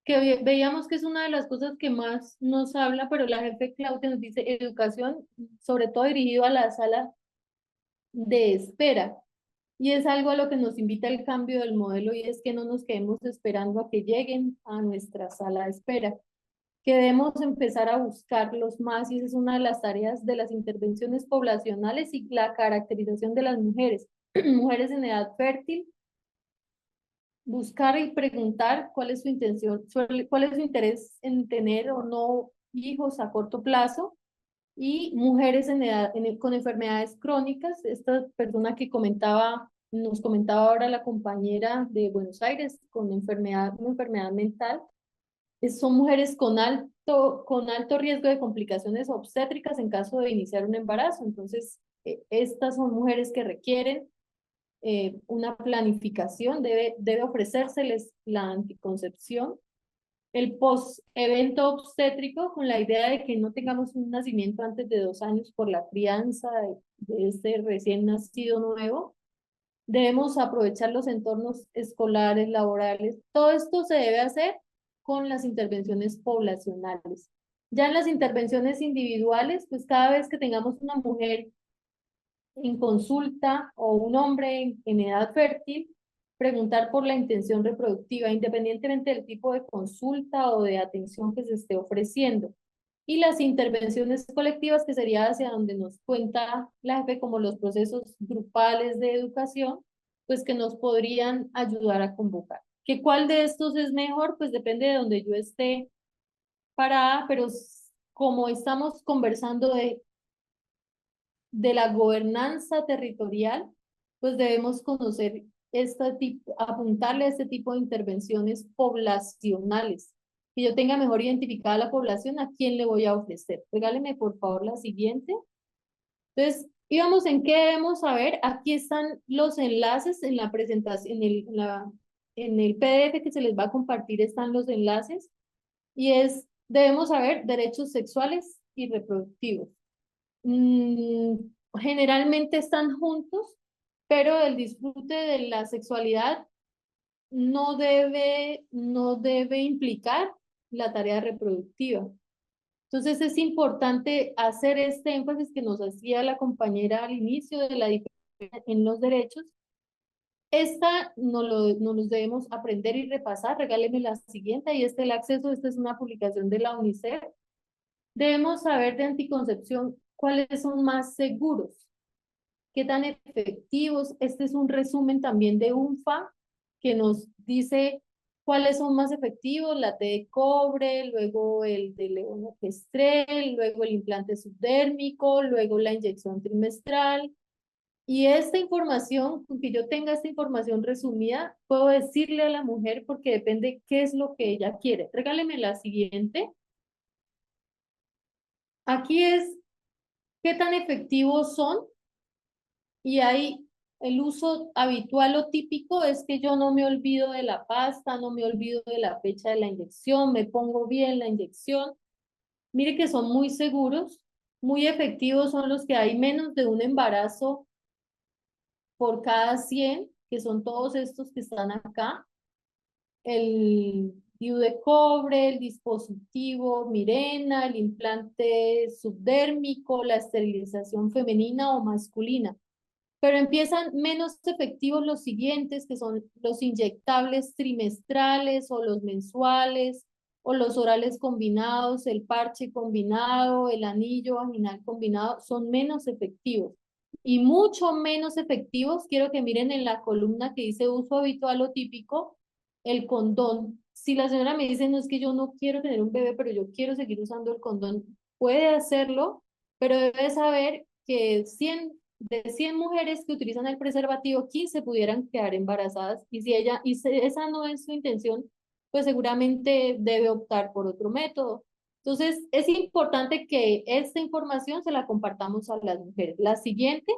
que veíamos que es una de las cosas que más nos habla, pero la jefe Claudia nos dice educación, sobre todo dirigido a la sala de espera. Y es algo a lo que nos invita el cambio del modelo y es que no nos quedemos esperando a que lleguen a nuestra sala de espera, que debemos empezar a buscarlos más y esa es una de las tareas de las intervenciones poblacionales y la caracterización de las mujeres, mujeres en edad fértil, buscar y preguntar cuál es su intención, cuál es su interés en tener o no hijos a corto plazo y mujeres en edad, con enfermedades crónicas. Esta persona que nos comentaba ahora la compañera de Buenos Aires con una enfermedad mental, son mujeres con alto riesgo de complicaciones obstétricas en caso de iniciar un embarazo. Entonces, estas son mujeres que requieren una planificación, debe ofrecérseles la anticoncepción, el post-evento obstétrico con la idea de que no tengamos un nacimiento antes de 2 años por la crianza de este recién nacido nuevo. Debemos aprovechar los entornos escolares, laborales. Todo esto se debe hacer con las intervenciones poblacionales. Ya en las intervenciones individuales, pues cada vez que tengamos una mujer en consulta o un hombre en edad fértil, preguntar por la intención reproductiva, independientemente del tipo de consulta o de atención que se esté ofreciendo. Y las intervenciones colectivas, que sería hacia donde nos cuenta la jefe, como los procesos grupales de educación, pues que nos podrían ayudar a convocar. ¿Que cuál de estos es mejor? Pues depende de donde yo esté parada, pero como estamos conversando de la gobernanza territorial, pues debemos conocer apuntarle a este tipo de intervenciones poblacionales, que yo tenga mejor identificada la población a quién le voy a ofrecer. Regáleme por favor la siguiente. Entonces, íbamos en qué debemos saber. Aquí están los enlaces en la presentación, en el PDF que se les va a compartir están los enlaces y debemos saber derechos sexuales y reproductivos. Generalmente están juntos, pero el disfrute de la sexualidad no debe implicar la tarea reproductiva. Entonces es importante hacer este énfasis que nos hacía la compañera al inicio de la diferencia en los derechos. Esta no los debemos aprender y repasar. Regáleme la siguiente, y el acceso. Esta es una publicación de la UNICEF. Debemos saber de anticoncepción cuáles son más seguros, qué tan efectivos. Este es un resumen también de UNFA que nos dice cuáles son más efectivos, la T de cobre, luego el de levonorgestrel, luego el implante subdérmico, luego la inyección trimestral. Y esta información, con que yo tenga esta información resumida, puedo decirle a la mujer porque depende qué es lo que ella quiere. Regáleme la siguiente. Aquí es qué tan efectivos son y ahí el uso habitual o típico es que yo no me olvido de la pasta, no me olvido de la fecha de la inyección, me pongo bien la inyección. Mire que son muy seguros, muy efectivos, son los que hay menos de un embarazo por cada 100, que son todos estos que están acá. el DIU de cobre, el dispositivo Mirena, el implante subdérmico, la esterilización femenina o masculina. Pero empiezan menos efectivos los siguientes, que son los inyectables trimestrales o los mensuales, o los orales combinados, el parche combinado, el anillo vaginal combinado, son menos efectivos. Y mucho menos efectivos, quiero que miren en la columna que dice uso habitual o típico, el condón. Si la señora me dice, no es que yo no quiero tener un bebé, pero yo quiero seguir usando el condón, puede hacerlo, pero debe saber que de 100 mujeres que utilizan el preservativo, 15 pudieran quedar embarazadas, y si esa no es su intención, pues seguramente debe optar por otro método. Entonces, es importante que esta información se la compartamos a las mujeres. La siguiente,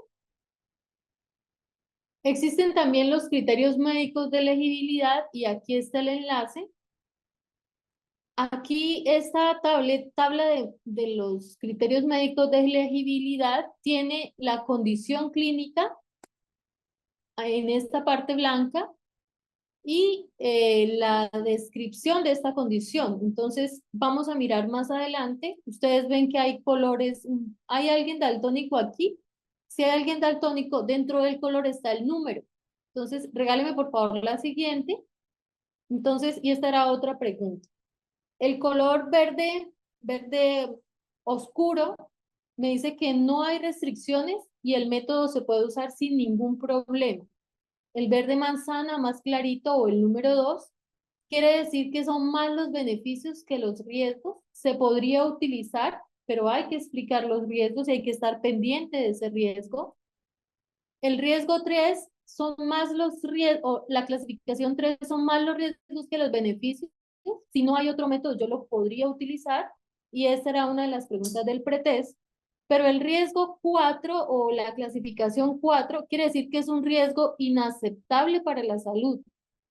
existen también los criterios médicos de elegibilidad, y aquí está el enlace. Aquí esta tabla de los criterios médicos de elegibilidad tiene la condición clínica en esta parte blanca y la descripción de esta condición. Entonces vamos a mirar más adelante. Ustedes ven que hay colores. ¿Hay alguien daltónico aquí? Si hay alguien daltónico, dentro del color está el número. Entonces regáleme por favor la siguiente. Entonces, y esta era otra pregunta. El color verde oscuro, me dice que no hay restricciones y el método se puede usar sin ningún problema. El verde manzana más clarito o el número 2 quiere decir que son más los beneficios que los riesgos. Se podría utilizar, pero hay que explicar los riesgos y hay que estar pendiente de ese riesgo. El riesgo 3 son más los riesgos, o la clasificación 3 son más los riesgos que los beneficios. Si no hay otro método, yo lo podría utilizar, y esa era una de las preguntas del pretest. Pero el riesgo 4 o la clasificación 4 quiere decir que es un riesgo inaceptable para la salud.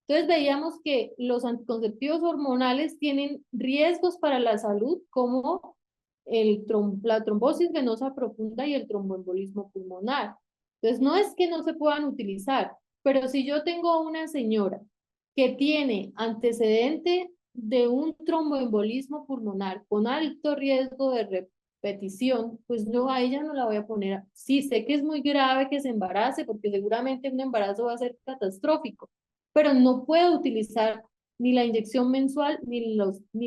Entonces veíamos que los anticonceptivos hormonales tienen riesgos para la salud, como la trombosis venosa profunda y el tromboembolismo pulmonar. Entonces no es que no se puedan utilizar, pero si yo tengo una señora que tiene antecedente de un tromboembolismo pulmonar con alto riesgo de repetición, pues no, a ella no la voy a poner. Sí, sé que es muy grave que se embarace, porque seguramente un embarazo va a ser catastrófico, pero no puedo utilizar ni la inyección mensual ni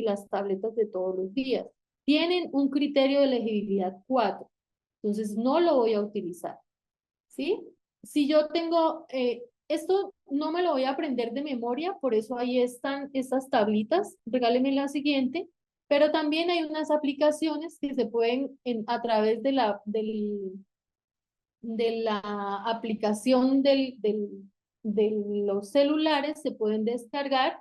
las tabletas de todos los días. Tienen un criterio de elegibilidad 4, entonces no lo voy a utilizar, ¿sí? Si yo tengo, esto no me lo voy a aprender de memoria, por eso ahí están estas tablitas, regáleme la siguiente, pero también hay unas aplicaciones que se pueden, a través de la aplicación de los celulares, se pueden descargar,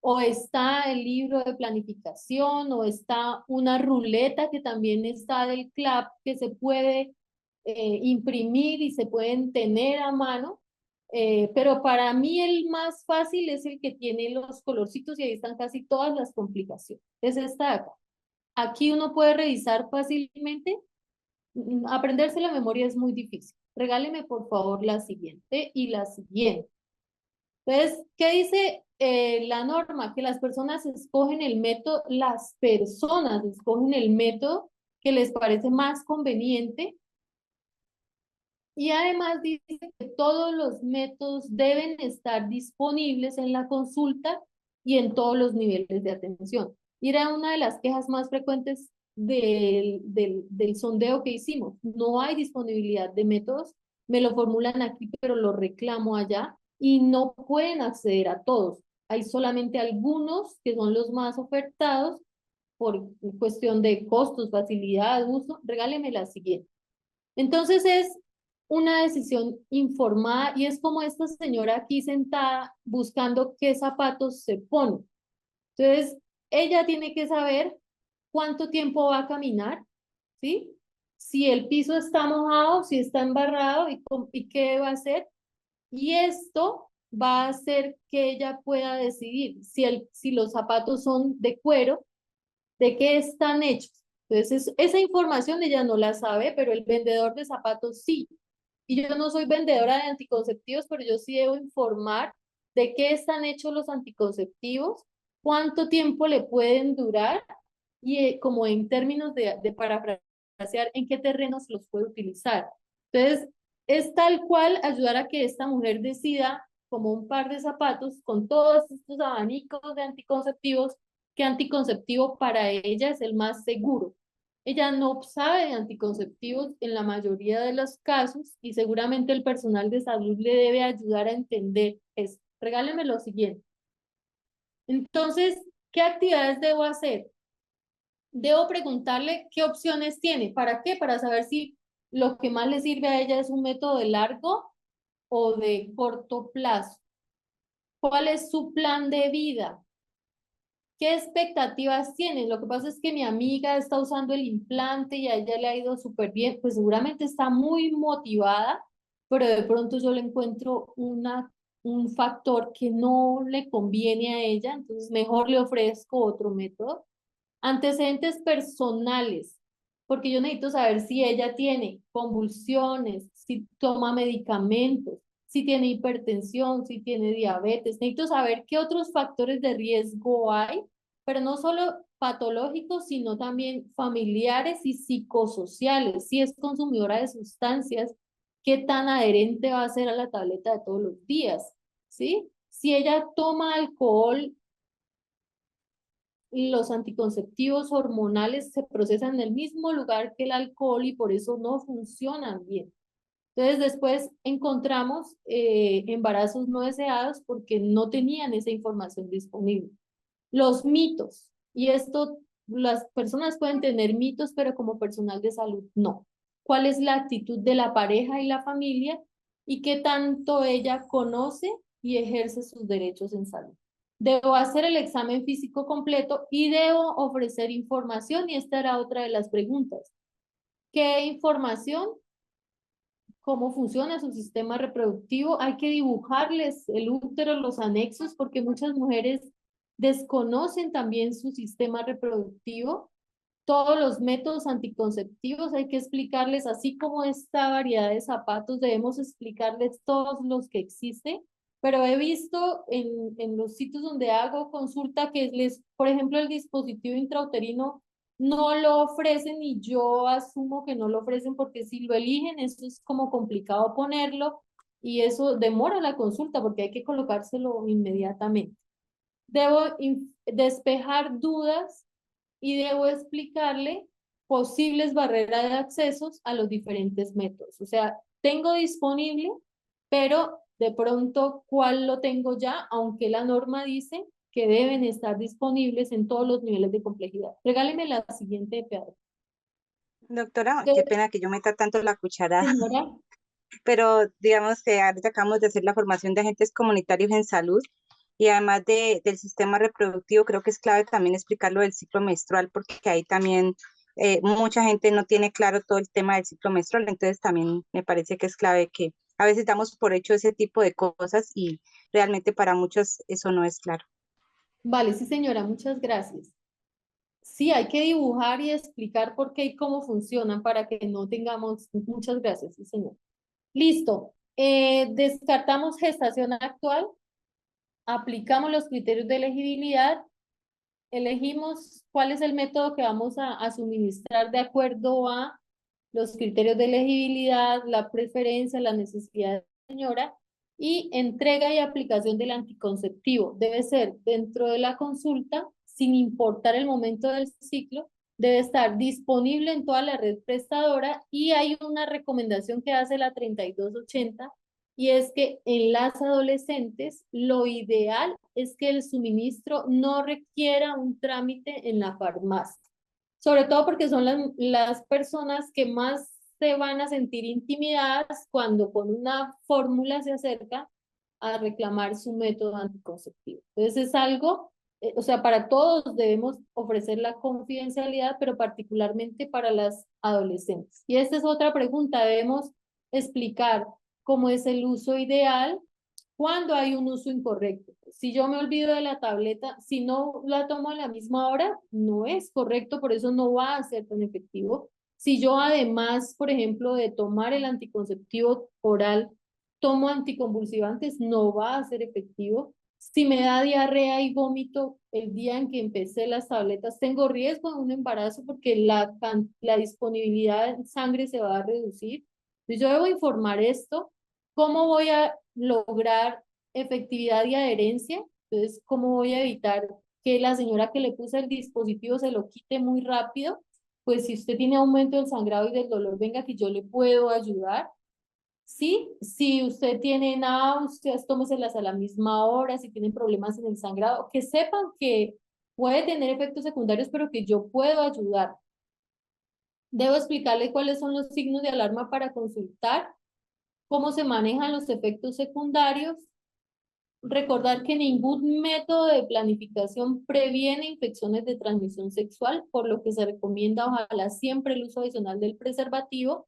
o está el libro de planificación, o está una ruleta que también está del CLAP, que se puede imprimir y se pueden tener a mano. Pero para mí el más fácil es el que tiene los colorcitos, y ahí están casi todas las complicaciones. Es esta de acá. Aquí uno puede revisar fácilmente. Aprenderse la memoria es muy difícil. Regáleme por favor la siguiente y la siguiente. Entonces, ¿qué dice la norma? Que las personas escogen el método que les parece más conveniente. Y además dice que todos los métodos deben estar disponibles en la consulta y en todos los niveles de atención. Y era una de las quejas más frecuentes del sondeo que hicimos. No hay disponibilidad de métodos, me lo formulan aquí, pero lo reclamo allá, y no pueden acceder a todos. Hay solamente algunos que son los más ofertados por cuestión de costos, facilidad, uso. Regáleme la siguiente. Entonces es una decisión informada, y es como esta señora aquí sentada buscando qué zapatos se pone. Entonces, ella tiene que saber cuánto tiempo va a caminar, ¿sí? Si el piso está mojado, si está embarrado, y qué va a hacer. Y esto va a hacer que ella pueda decidir si los zapatos son de cuero, de qué están hechos. Entonces, esa información ella no la sabe, pero el vendedor de zapatos sí. Y yo no soy vendedora de anticonceptivos, pero yo sí debo informar de qué están hechos los anticonceptivos, cuánto tiempo le pueden durar y como en términos de parafrasear, en qué terrenos los puede utilizar. Entonces, es tal cual ayudar a que esta mujer decida como un par de zapatos con todos estos abanicos de anticonceptivos, qué anticonceptivo para ella es el más seguro. Ella no sabe de anticonceptivos en la mayoría de los casos y seguramente el personal de salud le debe ayudar a entender eso. Regáleme lo siguiente. Entonces, ¿qué actividades debo hacer? Debo preguntarle qué opciones tiene. ¿Para qué? Para saber si lo que más le sirve a ella es un método de largo o de corto plazo. ¿Cuál es su plan de vida? ¿Qué expectativas tiene? Lo que pasa es que mi amiga está usando el implante y a ella le ha ido súper bien, pues seguramente está muy motivada, pero de pronto yo le encuentro un factor que no le conviene a ella, entonces mejor le ofrezco otro método. Antecedentes personales, porque yo necesito saber si ella tiene convulsiones, si toma medicamentos, si tiene hipertensión, si tiene diabetes. Necesito saber qué otros factores de riesgo hay, pero no solo patológicos, sino también familiares y psicosociales. Si es consumidora de sustancias, qué tan adherente va a ser a la tableta de todos los días, ¿sí? Si ella toma alcohol, los anticonceptivos hormonales se procesan en el mismo lugar que el alcohol y por eso no funcionan bien. Entonces después encontramos embarazos no deseados porque no tenían esa información disponible. Los mitos, y esto las personas pueden tener mitos, pero como personal de salud no. ¿Cuál es la actitud de la pareja y la familia y qué tanto ella conoce y ejerce sus derechos en salud? Debo hacer el examen físico completo y debo ofrecer información y esta era otra de las preguntas. ¿Qué información? ¿Cómo funciona su sistema reproductivo? Hay que dibujarles el útero, los anexos, porque muchas mujeres desconocen también su sistema reproductivo. Todos los métodos anticonceptivos hay que explicarles, así como esta variedad de zapatos, debemos explicarles todos los que existen, pero he visto en los sitios donde hago consulta que por ejemplo, el dispositivo intrauterino no lo ofrecen y yo asumo que no lo ofrecen porque si lo eligen, eso es como complicado ponerlo y eso demora la consulta porque hay que colocárselo inmediatamente. Debo despejar dudas y debo explicarle posibles barreras de accesos a los diferentes métodos. O sea, tengo disponible, pero de pronto, ¿cuál lo tengo ya? Aunque la norma dice que deben estar disponibles en todos los niveles de complejidad. Regáleme la siguiente, Pedro. Doctora, qué pena que yo meta tanto la cuchara, Señora, pero digamos que ahorita acabamos de hacer la formación de agentes comunitarios en salud y además del sistema reproductivo, creo que es clave también explicar lo del ciclo menstrual, porque ahí también mucha gente no tiene claro todo el tema del ciclo menstrual, entonces también me parece que es clave que a veces damos por hecho ese tipo de cosas y realmente para muchos eso no es claro. vale, sí señora, muchas gracias. Sí, hay que dibujar y explicar por qué y cómo funcionan para que no tengamos, muchas gracias, sí señor. Listo, descartamos gestación actual, aplicamos los criterios de elegibilidad, elegimos cuál es el método que vamos a suministrar de acuerdo a los criterios de elegibilidad, la preferencia, la necesidad de la señora y entrega y aplicación del anticonceptivo. Debe ser dentro de la consulta, sin importar el momento del ciclo, debe estar disponible en toda la red prestadora y hay una recomendación que hace la 3280 y es que en las adolescentes lo ideal es que el suministro no requiera un trámite en la farmacia, sobre todo porque son las personas que más se van a sentir intimidadas cuando con una fórmula se acerca a reclamar su método anticonceptivo. Entonces es algo, o sea, para todos debemos ofrecer la confidencialidad, pero particularmente para las adolescentes. Y esta es otra pregunta, debemos explicar cómo es el uso ideal cuando hay un uso incorrecto. Si yo me olvido de la tableta, si no la tomo a la misma hora, no es correcto, por eso no va a ser tan efectivo. Si yo además, por ejemplo, de tomar el anticonceptivo oral, tomo anticonvulsivantes, no va a ser efectivo. Si me da diarrea y vómito el día en que empecé las tabletas, tengo riesgo de un embarazo porque la disponibilidad de sangre se va a reducir. Entonces yo debo informar esto. ¿Cómo voy a lograr efectividad y adherencia? Entonces, ¿cómo voy a evitar que la señora que le puse el dispositivo se lo quite muy rápido? Pues si usted tiene aumento del sangrado y del dolor, venga que yo le puedo ayudar. Sí, si usted tiene náuseas, tómeselas a la misma hora, si tienen problemas en el sangrado, que sepan que puede tener efectos secundarios, pero que yo puedo ayudar. Debo explicarle cuáles son los signos de alarma para consultar, cómo se manejan los efectos secundarios, recordar que ningún método de planificación previene infecciones de transmisión sexual, por lo que se recomienda ojalá siempre el uso adicional del preservativo,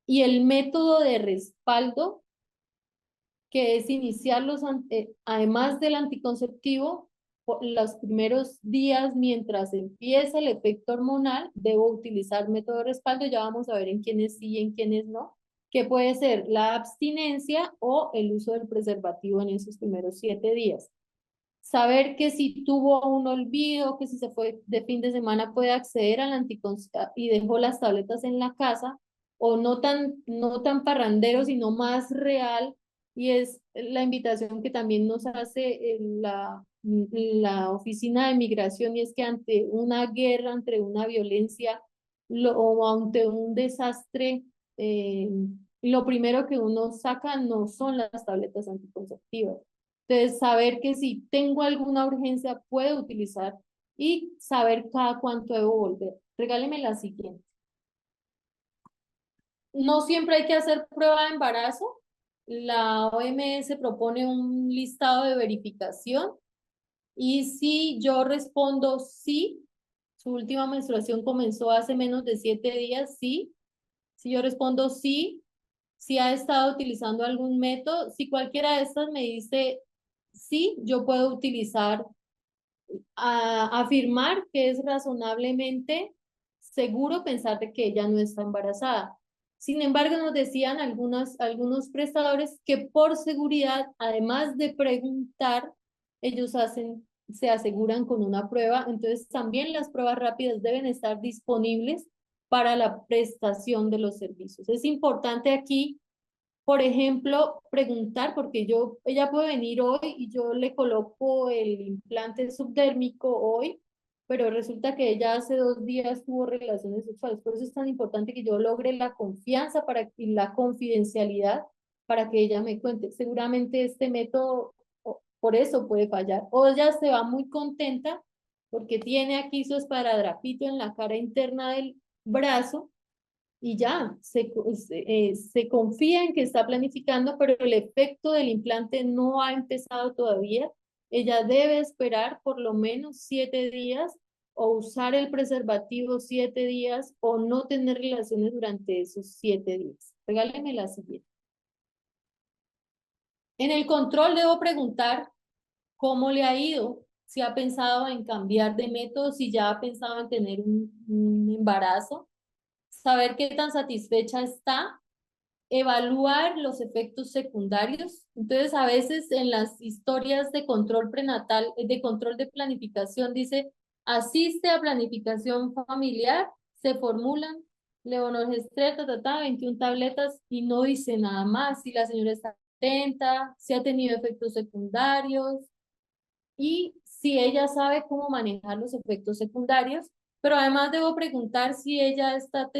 y el método de respaldo, que es iniciarlos además del anticonceptivo, los primeros días mientras empieza el efecto hormonal, debo utilizar método de respaldo. Ya vamos a ver en quiénes sí y en quiénes no, que puede ser la abstinencia o el uso del preservativo en esos primeros 7 días. Saber que si tuvo un olvido, que si se fue de fin de semana puede acceder al anticonceptivo y dejó las tabletas en la casa, o no tan parrandero, sino más real, y es la invitación que también nos hace la Oficina de Migración, y es que ante una guerra, ante una violencia o ante un desastre, lo primero que uno saca no son las tabletas anticonceptivas. Entonces, saber que si tengo alguna urgencia puedo utilizar y saber cada cuánto debo volver. Regáleme la siguiente. No siempre hay que hacer prueba de embarazo. La OMS propone un listado de verificación y si yo respondo sí, su última menstruación comenzó hace menos de 7 días, sí. Si yo respondo sí, si ha estado utilizando algún método, si cualquiera de estas me dice sí, yo puedo utilizar, afirmar que es razonablemente seguro pensar de que ella no está embarazada. Sin embargo, nos decían algunos prestadores que por seguridad, además de preguntar, ellos se aseguran con una prueba. Entonces, también las pruebas rápidas deben estar disponibles para la prestación de los servicios. Es importante aquí, por ejemplo, preguntar, porque ella puede venir hoy y yo le coloco el implante subdérmico hoy, pero resulta que ella hace 2 días tuvo relaciones sexuales. Por eso es tan importante que yo logre la confianza y la confidencialidad para que ella me cuente. Seguramente este método por eso puede fallar. O ella se va muy contenta porque tiene aquí su esparadrapito en la cara interna del brazo, y ya, se confía en que está planificando, pero el efecto del implante no ha empezado todavía. Ella debe esperar por lo menos 7 días o usar el preservativo 7 días o no tener relaciones durante esos 7 días. Regáleme la siguiente. En el control debo preguntar cómo le ha ido, si ha pensado en cambiar de método, si ya ha pensado en tener un embarazo. Saber qué tan satisfecha está, evaluar los efectos secundarios. Entonces, a veces en las historias de control prenatal, de control de planificación, dice, asiste a planificación familiar, se formulan levonorgestrel, 21 tabletas, y no dice nada más. Si la señora está atenta, si ha tenido efectos secundarios, y si ella sabe cómo manejar los efectos secundarios. Pero además debo preguntar si ella está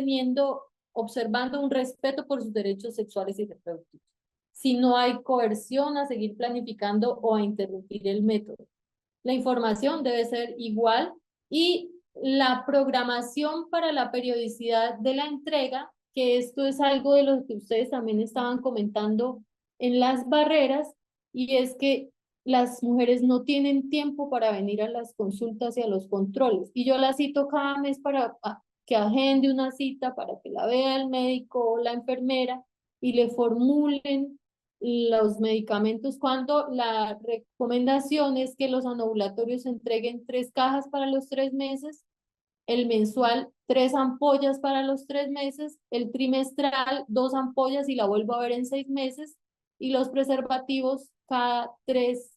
observando un respeto por sus derechos sexuales y reproductivos. Si no hay coerción a seguir planificando o a interrumpir el método. La información debe ser igual y la programación para la periodicidad de la entrega, que esto es algo de lo que ustedes también estaban comentando en las barreras, y es que las mujeres no tienen tiempo para venir a las consultas y a los controles. Y yo la cito cada mes para que agende una cita, para que la vea el médico o la enfermera y le formulen los medicamentos, cuando la recomendación es que los anovulatorios se entreguen 3 cajas para los 3 meses, el mensual 3 ampollas para los 3 meses, el trimestral 2 ampollas y la vuelvo a ver en 6 meses, y los preservativos cada 3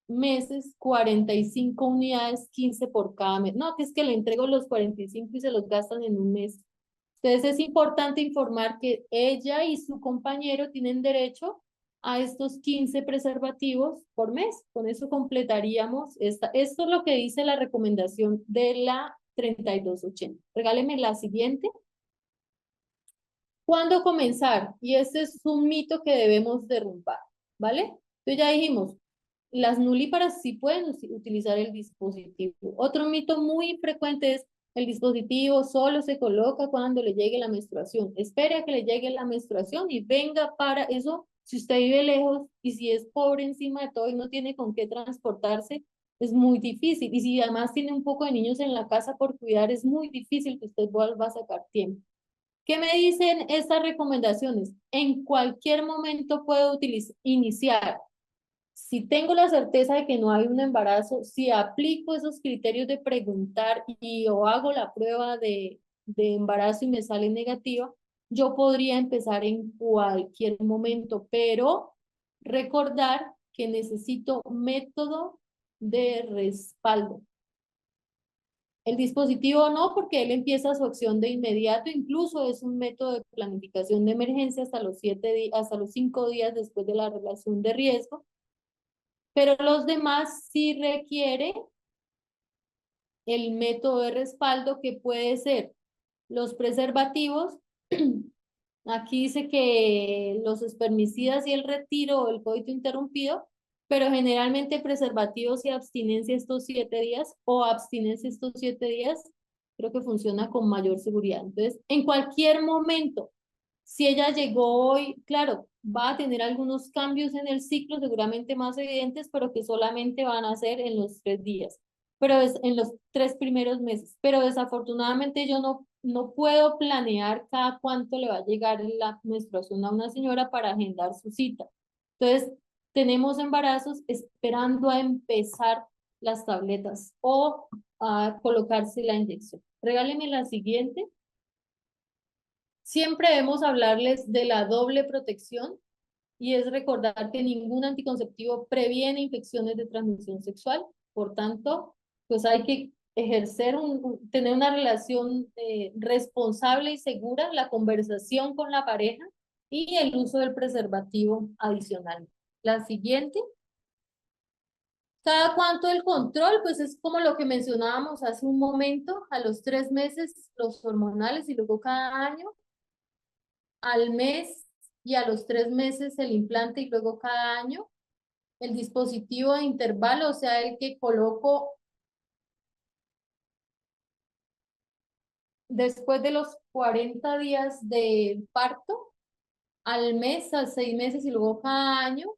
meses, 45 unidades, 15 por cada mes. No, que es que le entrego los 45 y se los gastan en un mes. Entonces es importante informar que ella y su compañero tienen derecho a estos 15 preservativos por mes. Con eso completaríamos esto es lo que dice la recomendación de la 3280. Regáleme la siguiente. ¿Cuándo comenzar? Y este es un mito que debemos derrumbar, ¿vale? Entonces ya dijimos, las nulíparas sí pueden utilizar el dispositivo. Otro mito muy frecuente es el dispositivo solo se coloca cuando le llegue la menstruación. Espere a que le llegue la menstruación y venga para eso. Si usted vive lejos y si es pobre encima de todo y no tiene con qué transportarse, es muy difícil. Y si además tiene un poco de niños en la casa por cuidar, es muy difícil que usted vuelva a sacar tiempo. ¿Qué me dicen estas recomendaciones? En cualquier momento puedo iniciar. Si tengo la certeza de que no hay un embarazo, si aplico esos criterios de preguntar o hago la prueba de embarazo y me sale negativa, yo podría empezar en cualquier momento, pero recordar que necesito método de respaldo. El dispositivo no, porque él empieza su acción de inmediato, incluso es un método de planificación de emergencia hasta los 5 días después de la relación de riesgo. Pero los demás sí requiere el método de respaldo que puede ser los preservativos. Aquí dice que los espermicidas y el retiro o el coito interrumpido, pero generalmente preservativos y abstinencia estos 7 días o abstinencia estos 7 días, creo que funciona con mayor seguridad. Entonces, en cualquier momento, si ella llegó hoy, claro, va a tener algunos cambios en el ciclo, seguramente más evidentes, pero que solamente van a ser en los 3 días, pero es en los 3 primeros meses. Pero desafortunadamente yo no puedo planear cada cuánto le va a llegar la menstruación a una señora para agendar su cita. Entonces, tenemos embarazos esperando a empezar las tabletas o a colocarse la inyección. Regáleme la siguiente. Siempre debemos hablarles de la doble protección y es recordar que ningún anticonceptivo previene infecciones de transmisión sexual. Por tanto, pues hay que ejercer, tener una relación responsable y segura, la conversación con la pareja y el uso del preservativo adicional. La siguiente. ¿Cada cuánto el control? Pues es como lo que mencionábamos hace un momento, a los 3 meses los hormonales y luego cada año, al mes y a los 3 meses el implante y luego cada año, el dispositivo de intervalo, o sea, el que coloco después de los 40 días de parto, al mes, a 6 meses y luego cada año,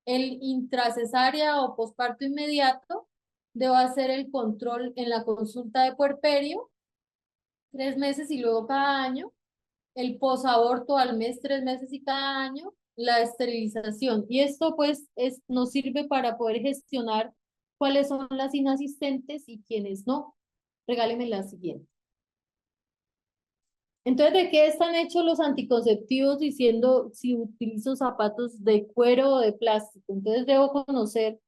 el intracesárea o posparto inmediato, debo hacer el control en la consulta de puerperio, 3 meses y luego cada año, el posaborto al mes, 3 meses y cada año, la esterilización. Y esto pues nos sirve para poder gestionar cuáles son las inasistentes y quiénes no. Regáleme la siguiente. Entonces, ¿de qué están hechos los anticonceptivos diciendo si utilizo zapatos de cuero o de plástico? Entonces, debo conocer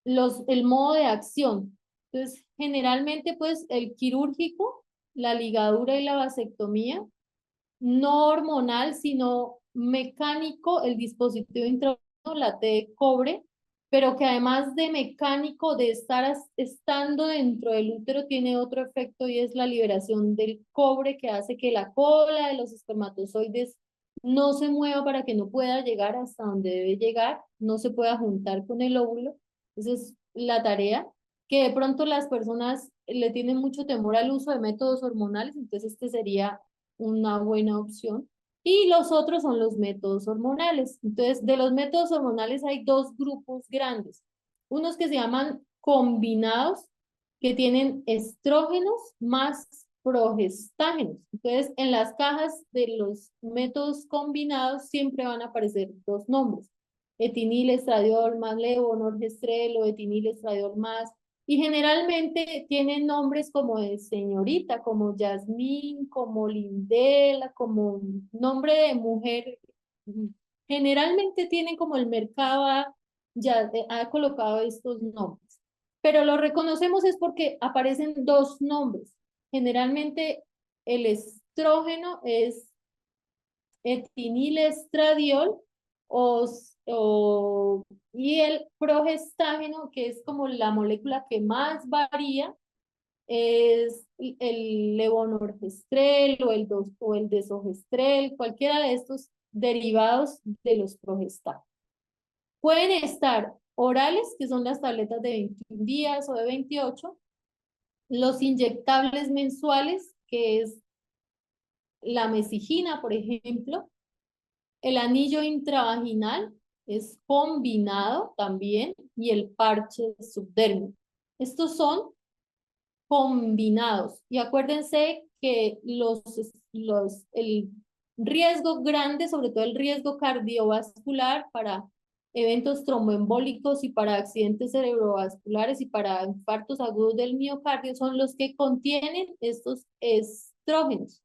el modo de acción. Entonces, generalmente, pues, el quirúrgico, la ligadura y la vasectomía, no hormonal, sino mecánico, el dispositivo intravenoso, la T de cobre, pero que además de mecánico, de estar estando dentro del útero, tiene otro efecto y es la liberación del cobre que hace que la cola de los espermatozoides no se mueva para que no pueda llegar hasta donde debe llegar, no se pueda juntar con el óvulo. Esa es la tarea, que de pronto las personas le tienen mucho temor al uso de métodos hormonales, entonces este sería una buena opción. Y los otros son los métodos hormonales. Entonces, de los métodos hormonales hay 2 grupos grandes. Unos que se llaman combinados, que tienen estrógenos más progestágenos. Entonces, en las cajas de los métodos combinados siempre van a aparecer 2 nombres. Etinil, estradiol más levonorgestrel o etinil, estradiol más. Y generalmente tienen nombres como de señorita, como Yasmín, como Lindela, como nombre de mujer Generalmente tienen como el mercado ha colocado estos nombres, pero lo reconocemos es porque aparecen dos nombres. Generalmente el estrógeno es etinilestradiol y el progestágeno, que es como la molécula que más varía, es el levonorgestrel o el desogestrel, cualquiera de estos derivados de los progestágenos. Pueden estar orales, que son las tabletas de 21 días o de 28, los inyectables mensuales, que es la mesigina, por ejemplo, el anillo intravaginal es combinado también y el parche subdérmico. Estos son combinados. Y acuérdense que el riesgo grande, sobre todo el riesgo cardiovascular para eventos tromboembólicos y para accidentes cerebrovasculares y para infartos agudos del miocardio, son los que contienen estos estrógenos.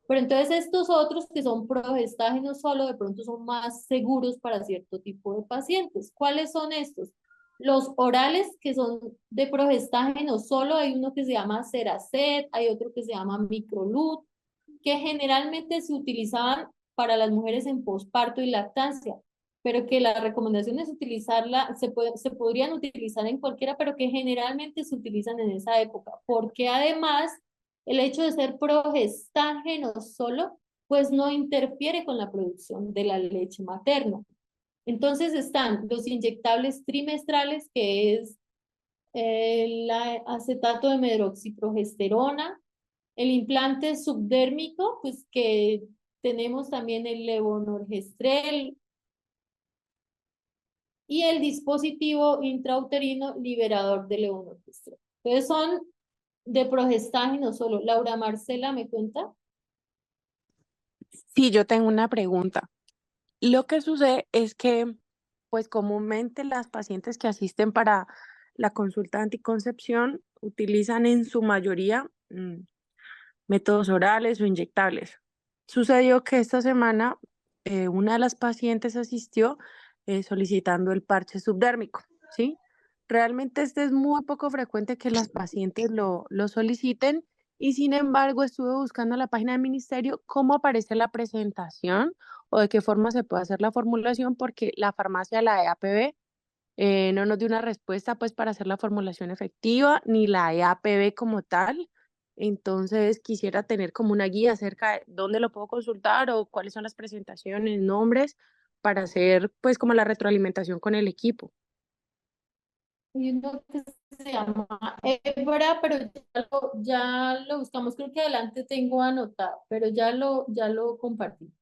Pero entonces estos otros que son progestágenos solo, de pronto son más seguros para cierto tipo de pacientes. ¿Cuáles son estos? Los orales, que son de progestágeno solo, hay uno que se llama Ceracet, hay otro que se llama Microlut, que generalmente se utilizaban para las mujeres en posparto y lactancia, pero que la recomendación es utilizarla, se podrían utilizar en cualquiera, pero que generalmente se utilizan en esa época, porque además el hecho de ser progestágeno solo, pues no interfiere con la producción de la leche materna. Entonces están los inyectables trimestrales, que es el acetato de medroxiprogesterona, el implante subdérmico, pues que tenemos también el levonorgestrel y el dispositivo intrauterino liberador de levonorgestrel. Entonces son de progestágeno solo. Laura Marcela, ¿me cuenta? Sí, yo tengo una pregunta. Lo que sucede es que, pues comúnmente las pacientes que asisten para la consulta de anticoncepción utilizan en su mayoría métodos orales o inyectables. Sucedió que esta semana una de las pacientes asistió solicitando el parche subdérmico, ¿sí? Realmente este es muy poco frecuente que las pacientes lo soliciten y sin embargo estuve buscando en la página del ministerio cómo aparece la presentación o de qué forma se puede hacer la formulación porque la farmacia, la EAPB, no nos dio una respuesta pues para hacer la formulación efectiva, ni la EAPB como tal. Entonces quisiera tener como una guía acerca de dónde lo puedo consultar o cuáles son las presentaciones, nombres, para hacer pues como la retroalimentación con el equipo. Hay uno que se llama Ebra, pero ya lo buscamos, creo que adelante tengo anotado, pero ya lo compartimos.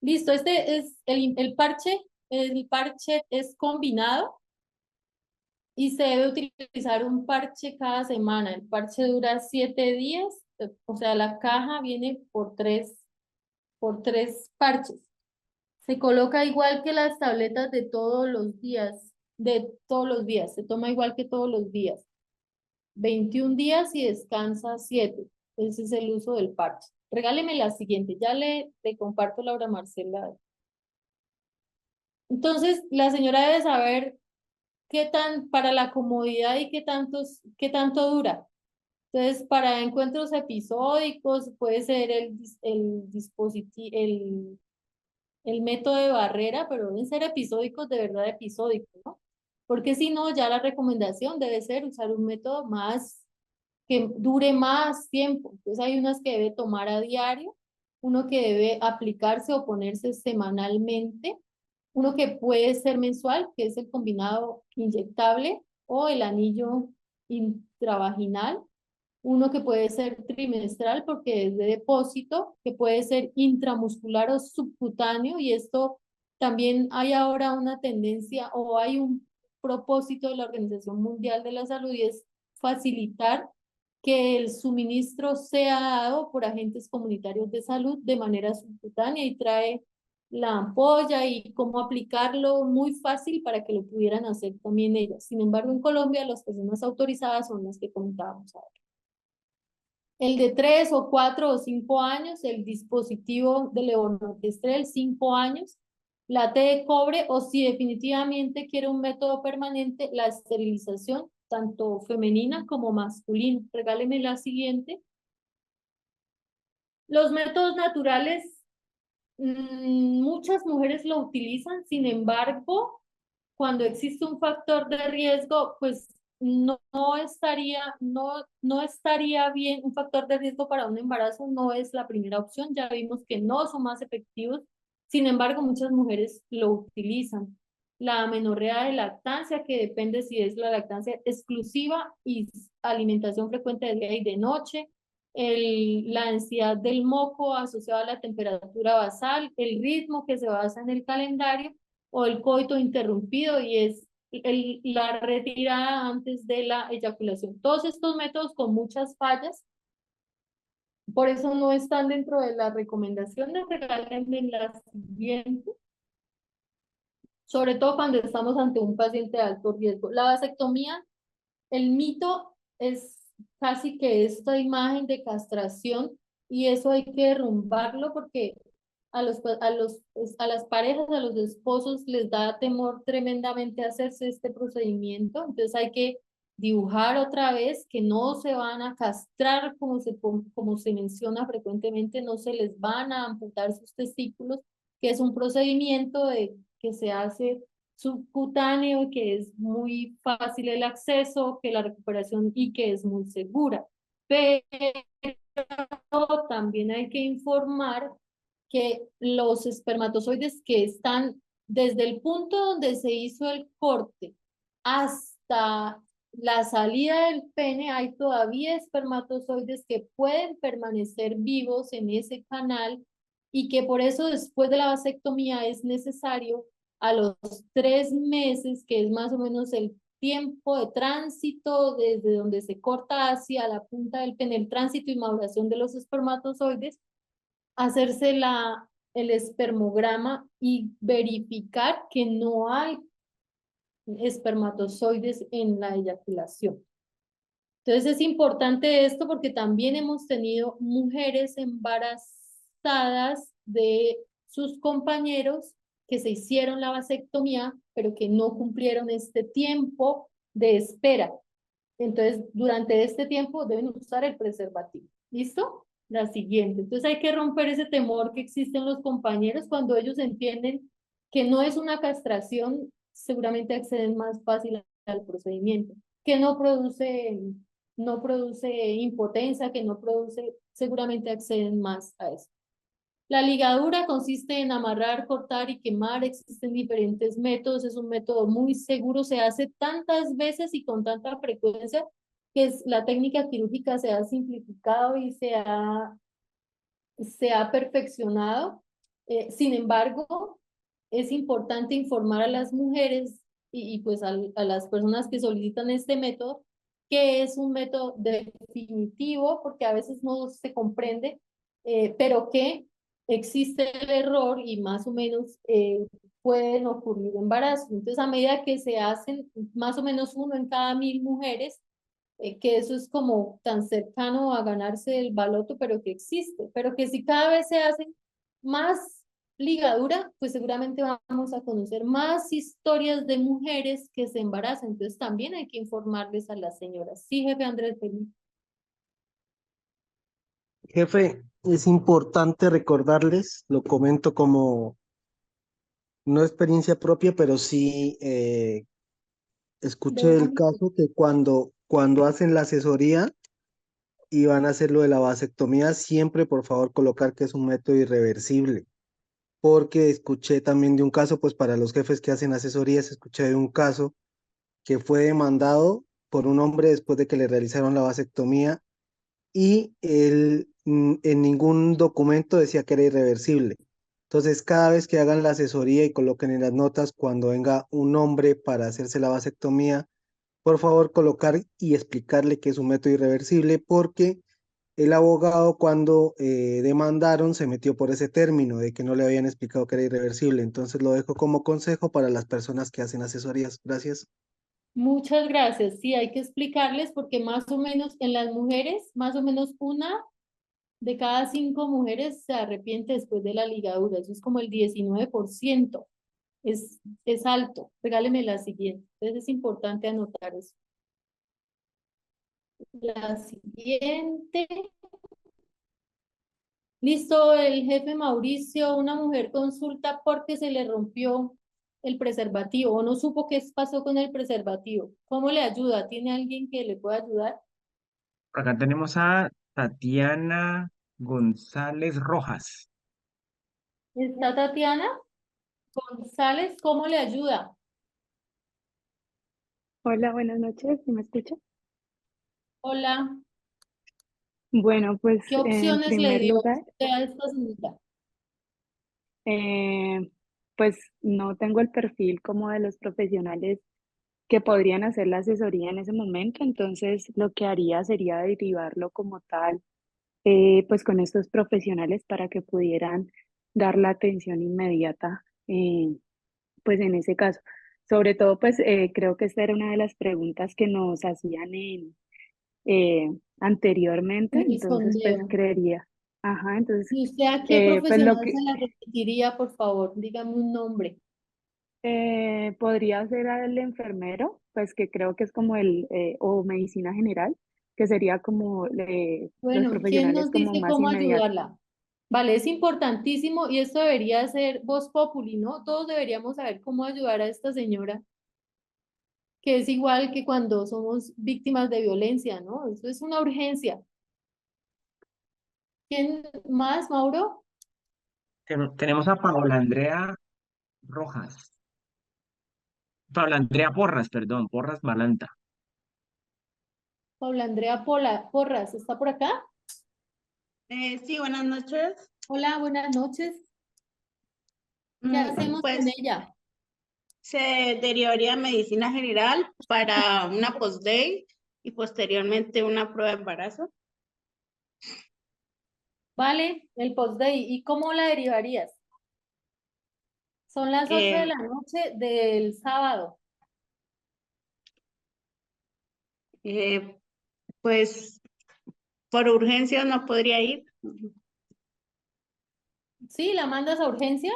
Listo, este es el parche es combinado y se debe utilizar un parche cada semana. El parche dura 7 días, o sea, la caja viene por tres parches. Se coloca igual que las tabletas de todos los días, se toma igual que todos los días. 21 días y descansa 7. Ese es el uso del parche. Regáleme la siguiente, ya le comparto, Laura Marcela. Entonces, la señora debe saber para la comodidad y qué tanto dura. Entonces, para encuentros episódicos puede ser el dispositivo, el método de barrera, pero deben ser episódicos, de verdad episódicos, ¿no? Porque si no, ya la recomendación debe ser usar un método que dure más tiempo. Entonces hay unas que debe tomar a diario, uno que debe aplicarse o ponerse semanalmente, uno que puede ser mensual, que es el combinado inyectable o el anillo intravaginal, uno que puede ser trimestral porque es de depósito, que puede ser intramuscular o subcutáneo, y esto también hay ahora una tendencia o hay un propósito de la Organización Mundial de la Salud y es facilitar que el suministro sea dado por agentes comunitarios de salud de manera subcutánea y trae la ampolla y cómo aplicarlo muy fácil para que lo pudieran hacer también ellas. Sin embargo, en Colombia las personas autorizadas son las que comentábamos ahora. El de 3 o 4 o 5 años, el dispositivo de levonorgestrel, 5 años, la T de cobre, o si definitivamente quiere un método permanente, la esterilización, tanto femenina como masculina. Regáleme la siguiente. Los métodos naturales, muchas mujeres lo utilizan, sin embargo, cuando existe un factor de riesgo, pues no estaría bien. Un factor de riesgo para un embarazo no es la primera opción, ya vimos que no son más efectivos, sin embargo, muchas mujeres lo utilizan. La amenorrea de lactancia, que depende si es la lactancia exclusiva y alimentación frecuente de día y de noche. La densidad del moco asociada a la temperatura basal, el ritmo que se basa en el calendario, o el coito interrumpido, y es la retirada antes de la eyaculación. Todos estos métodos con muchas fallas, por eso no están dentro de la recomendación de regálenme la siguiente, sobre todo cuando estamos ante un paciente de alto riesgo. La vasectomía, el mito es casi que esta imagen de castración, y eso hay que derrumbarlo porque a las parejas, a los esposos les da temor tremendamente hacerse este procedimiento. Entonces hay que dibujar otra vez que no se van a castrar como se menciona frecuentemente, no se les van a amputar sus testículos, que es un procedimiento que se hace subcutáneo y que es muy fácil el acceso, que la recuperación y que es muy segura. Pero también hay que informar que los espermatozoides que están desde el punto donde se hizo el corte hasta la salida del pene, hay todavía espermatozoides que pueden permanecer vivos en ese canal, y que por eso después de la vasectomía es necesario a los 3 meses, que es más o menos el tiempo de tránsito desde donde se corta hacia la punta del pene, el tránsito y maduración de los espermatozoides, hacerse el espermograma y verificar que no hay espermatozoides en la eyaculación. Entonces es importante esto porque también hemos tenido mujeres embarazadas de sus compañeros que se hicieron la vasectomía, pero que no cumplieron este tiempo de espera. Entonces, durante este tiempo deben usar el preservativo. ¿Listo? La siguiente. Entonces hay que romper ese temor que existe en los compañeros cuando ellos entienden que no es una castración, seguramente acceden más fácil al procedimiento, que no produce impotencia, que no produce, seguramente acceden más a eso. La ligadura consiste en amarrar, cortar y quemar. Existen diferentes métodos. Es un método muy seguro. Se hace tantas veces y con tanta frecuencia que la técnica quirúrgica se ha simplificado y se ha perfeccionado. Sin embargo, es importante informar a las mujeres y pues a las personas que solicitan este método que es un método definitivo, porque a veces no se comprende, pero que existe el error y más o menos pueden ocurrir embarazos. Entonces, a medida que se hacen más o menos 1 en cada 1000 mujeres, que eso es como tan cercano a ganarse el baloto, pero que existe, pero que si cada vez se hacen más ligadura, pues seguramente vamos a conocer más historias de mujeres que se embarazan. Entonces también hay que informarles a las señoras. Sí, jefe Andrés Felipe. Jefe, es importante recordarles, lo comento como no experiencia propia, pero sí escuché el caso que cuando hacen la asesoría y van a hacer lo de la vasectomía, siempre por favor colocar que es un método irreversible, porque escuché también de un caso, pues para los jefes que hacen asesorías, escuché de un caso que fue demandado por un hombre después de que le realizaron la vasectomía y él en ningún documento decía que era irreversible. Entonces, cada vez que hagan la asesoría y coloquen en las notas cuando venga un hombre para hacerse la vasectomía, por favor colocar y explicarle que es un método irreversible, porque el abogado cuando demandaron se metió por ese término de que no le habían explicado que era irreversible. Entonces lo dejo como consejo para las personas que hacen asesorías. Gracias. Muchas gracias. Sí, hay que explicarles porque más o menos en las mujeres, más o menos 1 de cada 5 mujeres se arrepiente después de la ligadura. Eso es como el 19%. es alto. Regáleme la siguiente. Entonces es importante anotar eso. La siguiente. Listo, el jefe Mauricio, una mujer consulta porque se le rompió el preservativo o no supo qué pasó con el preservativo. ¿Cómo le ayuda? ¿Tiene alguien que le pueda ayudar? Acá tenemos a Tatiana González Rojas. ¿Está Tatiana González? ¿Cómo le ayuda? Hola, buenas noches, ¿sí me escucha? Hola, Bueno, pues ¿qué en opciones le primer dio lugar, usted a esta señora? pues no tengo el perfil como de los profesionales que podrían hacer la asesoría en ese momento, entonces lo que haría sería derivarlo como tal, pues con estos profesionales para que pudieran dar la atención inmediata, pues en ese caso. Sobre todo, pues creo que esta era una de las preguntas que nos hacían anteriormente, El entonces pues sondeo. creería, ajá, entonces ¿Y usted a qué pues lo profesional que se la repetiría, por favor? Dígame un nombre. podría ser al enfermero, pues que creo que es como o medicina general, que sería como los Bueno, ¿quién profesionales nos como dice más cómo inmediatos. ayudarla? Vale, es importantísimo y esto debería ser voz populi, ¿no? Todos deberíamos saber cómo ayudar a esta señora, que es igual que cuando somos víctimas de violencia, ¿no? Eso es una urgencia. ¿Quién más, Mauro? Tenemos a Paola Andrea Rojas. Paola Andrea Porras, perdón, Porras Balanta. Paula Andrea Porras, ¿está por acá? Sí, buenas noches. Hola, buenas noches. ¿Qué hacemos con Pues ella? se derivaría a medicina general para una post-day y posteriormente una prueba de embarazo. Vale, el post-day. ¿Y cómo la derivarías? Son las 8 de la noche del sábado. Pues por urgencia no podría ir. ¿Sí? ¿La mandas a urgencias?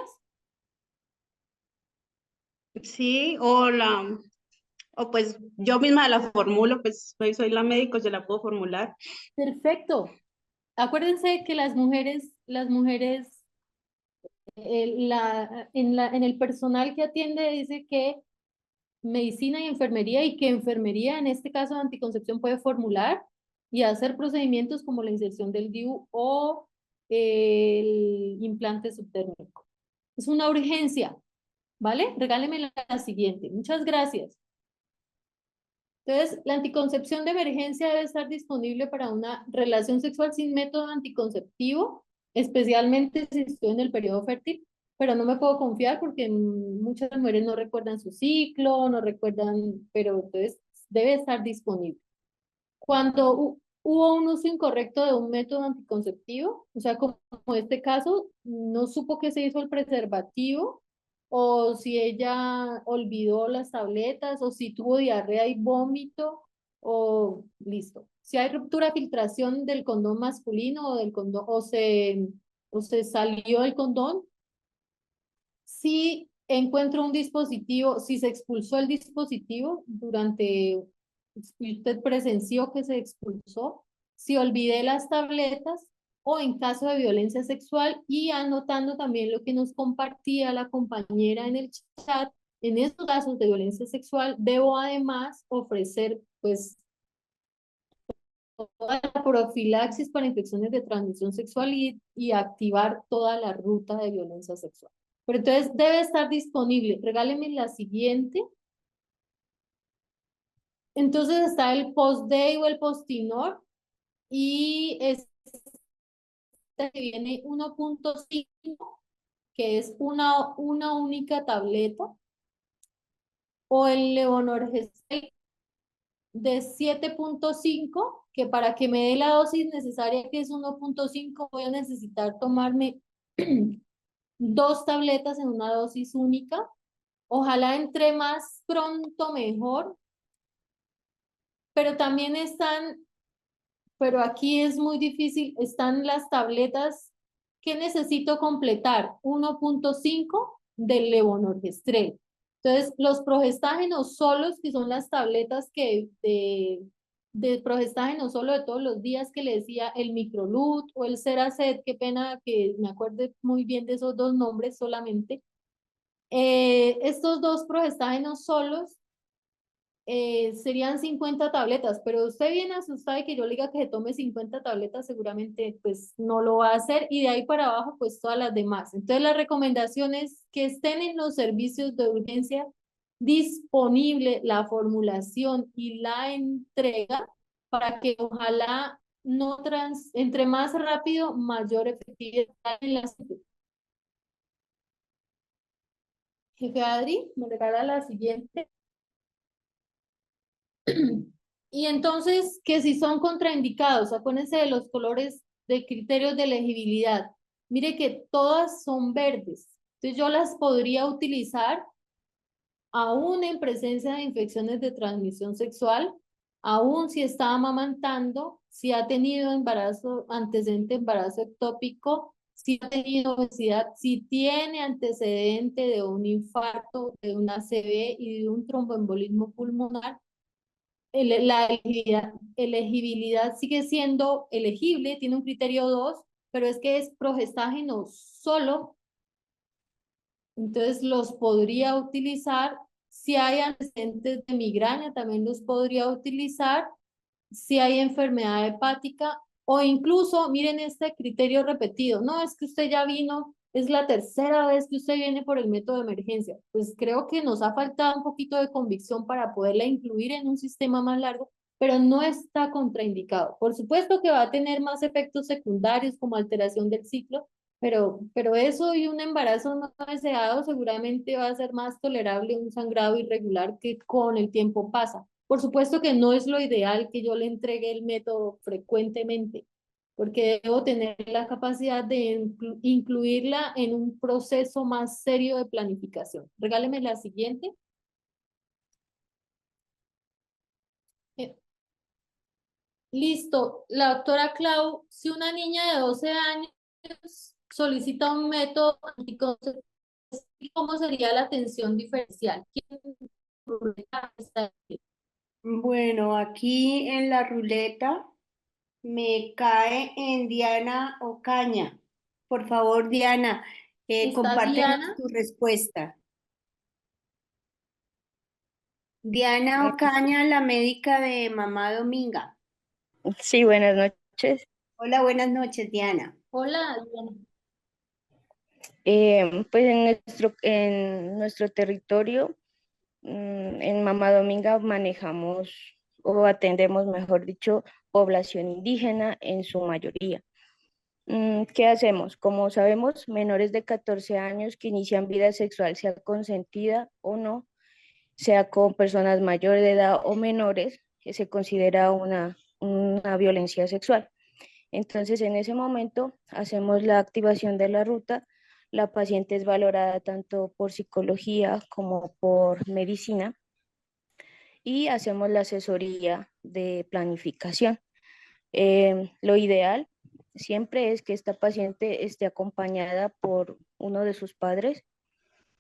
Sí, o pues yo misma la formulo, pues soy la médico, se la puedo formular. Perfecto. Acuérdense que las mujeres, en el personal que atiende dice que medicina y enfermería, y que enfermería, en este caso de anticoncepción, puede formular y hacer procedimientos como la inserción del DIU o el implante subdérmico. Es una urgencia, ¿vale? Regáleme la siguiente. Muchas gracias. Entonces, la anticoncepción de emergencia debe estar disponible para una relación sexual sin método anticonceptivo, especialmente si estoy en el periodo fértil, pero no me puedo confiar porque muchas mujeres no recuerdan su ciclo, no recuerdan, pero entonces debe estar disponible. Cuando hubo un uso incorrecto de un método anticonceptivo, o sea, como este caso, no supo que se hizo el preservativo, o si ella olvidó las tabletas, o si tuvo diarrea y vómito, o listo. Si hay ruptura, filtración del condón masculino o del condón, o se salió el condón, si encuentro un dispositivo, si se expulsó el dispositivo y usted presenció que se expulsó, si olvidé las tabletas o en caso de violencia sexual, y anotando también lo que nos compartía la compañera en el chat, en estos casos de violencia sexual debo además ofrecer pues toda la profilaxis para infecciones de transmisión sexual y activar toda la ruta de violencia sexual. Pero entonces debe estar disponible. Regáleme la siguiente. Entonces está el post-day o el post-INOR y este viene 1.5, que es una única tableta, o el levonorgestrel de 7.5, que para que me dé la dosis necesaria, que es 1.5, voy a necesitar tomarme 2 tabletas en una dosis única. Ojalá entre más pronto mejor, pero también pero aquí es muy difícil, están las tabletas que necesito completar, 1.5 del levonorgestrel. Entonces, los progestágenos solos, que son las tabletas de progestágeno solo de todos los días que le decía, el Microlut o el Ceracet, qué pena que me acuerde muy bien de esos dos nombres solamente. Estos dos progestágenos solos serían 50 tabletas, pero usted viene asustada de que yo le diga que se tome 50 tabletas, seguramente pues no lo va a hacer, y de ahí para abajo pues todas las demás. Entonces la recomendación es que estén en los servicios de urgencia disponible la formulación y la entrega para que ojalá no entre más rápido, mayor efectividad en la salud. Jefe Adri, me regala la siguiente. Y entonces, que si son contraindicados, acuérdense de los colores de criterios de elegibilidad. Mire que todas son verdes. Entonces yo las podría utilizar aún en presencia de infecciones de transmisión sexual, aún si está amamantando, si ha tenido embarazo, antecedente de embarazo ectópico, si ha tenido obesidad, si tiene antecedente de un infarto, de una ACV y de un tromboembolismo pulmonar. La elegibilidad sigue siendo elegible, tiene un criterio 2, pero es que es progestágeno solo, entonces los podría utilizar. Si hay antecedentes de migraña, también los podría utilizar. Si hay enfermedad hepática, o incluso, miren este criterio repetido, no, es que usted ya vino, es la tercera vez que usted viene por el método de emergencia. Pues creo que nos ha faltado un poquito de convicción para poderla incluir en un sistema más largo, pero no está contraindicado. Por supuesto que va a tener más efectos secundarios como alteración del ciclo, pero eso y un embarazo no deseado seguramente va a ser más tolerable un sangrado irregular que con el tiempo pasa. Por supuesto que no es lo ideal que yo le entregue el método frecuentemente, porque debo tener la capacidad de incluirla en un proceso más serio de planificación. Regáleme la siguiente. Listo. La doctora Clau, si una niña de 12 años solicita un método anticonceptivo, ¿cómo sería la atención diferencial? ¿Quién está aquí? Bueno, aquí en la ruleta me cae en Diana Ocaña. Por favor, Diana, ¿Está compártenos Diana? tu respuesta. Diana Ocaña, la médica de Mamá Dominga. Sí, buenas noches. Hola, buenas noches, Diana. Hola, Diana. Pues en nuestro territorio, en Mamá Dominga manejamos o atendemos, mejor dicho, población indígena en su mayoría. ¿Qué hacemos? Como sabemos, menores de 14 años que inician vida sexual, sea consentida o no, sea con personas mayores de edad o menores, se considera una violencia sexual. Entonces, en ese momento hacemos la activación de la ruta. La paciente es valorada tanto por psicología como por medicina y hacemos la asesoría de planificación. Lo ideal siempre es que esta paciente esté acompañada por uno de sus padres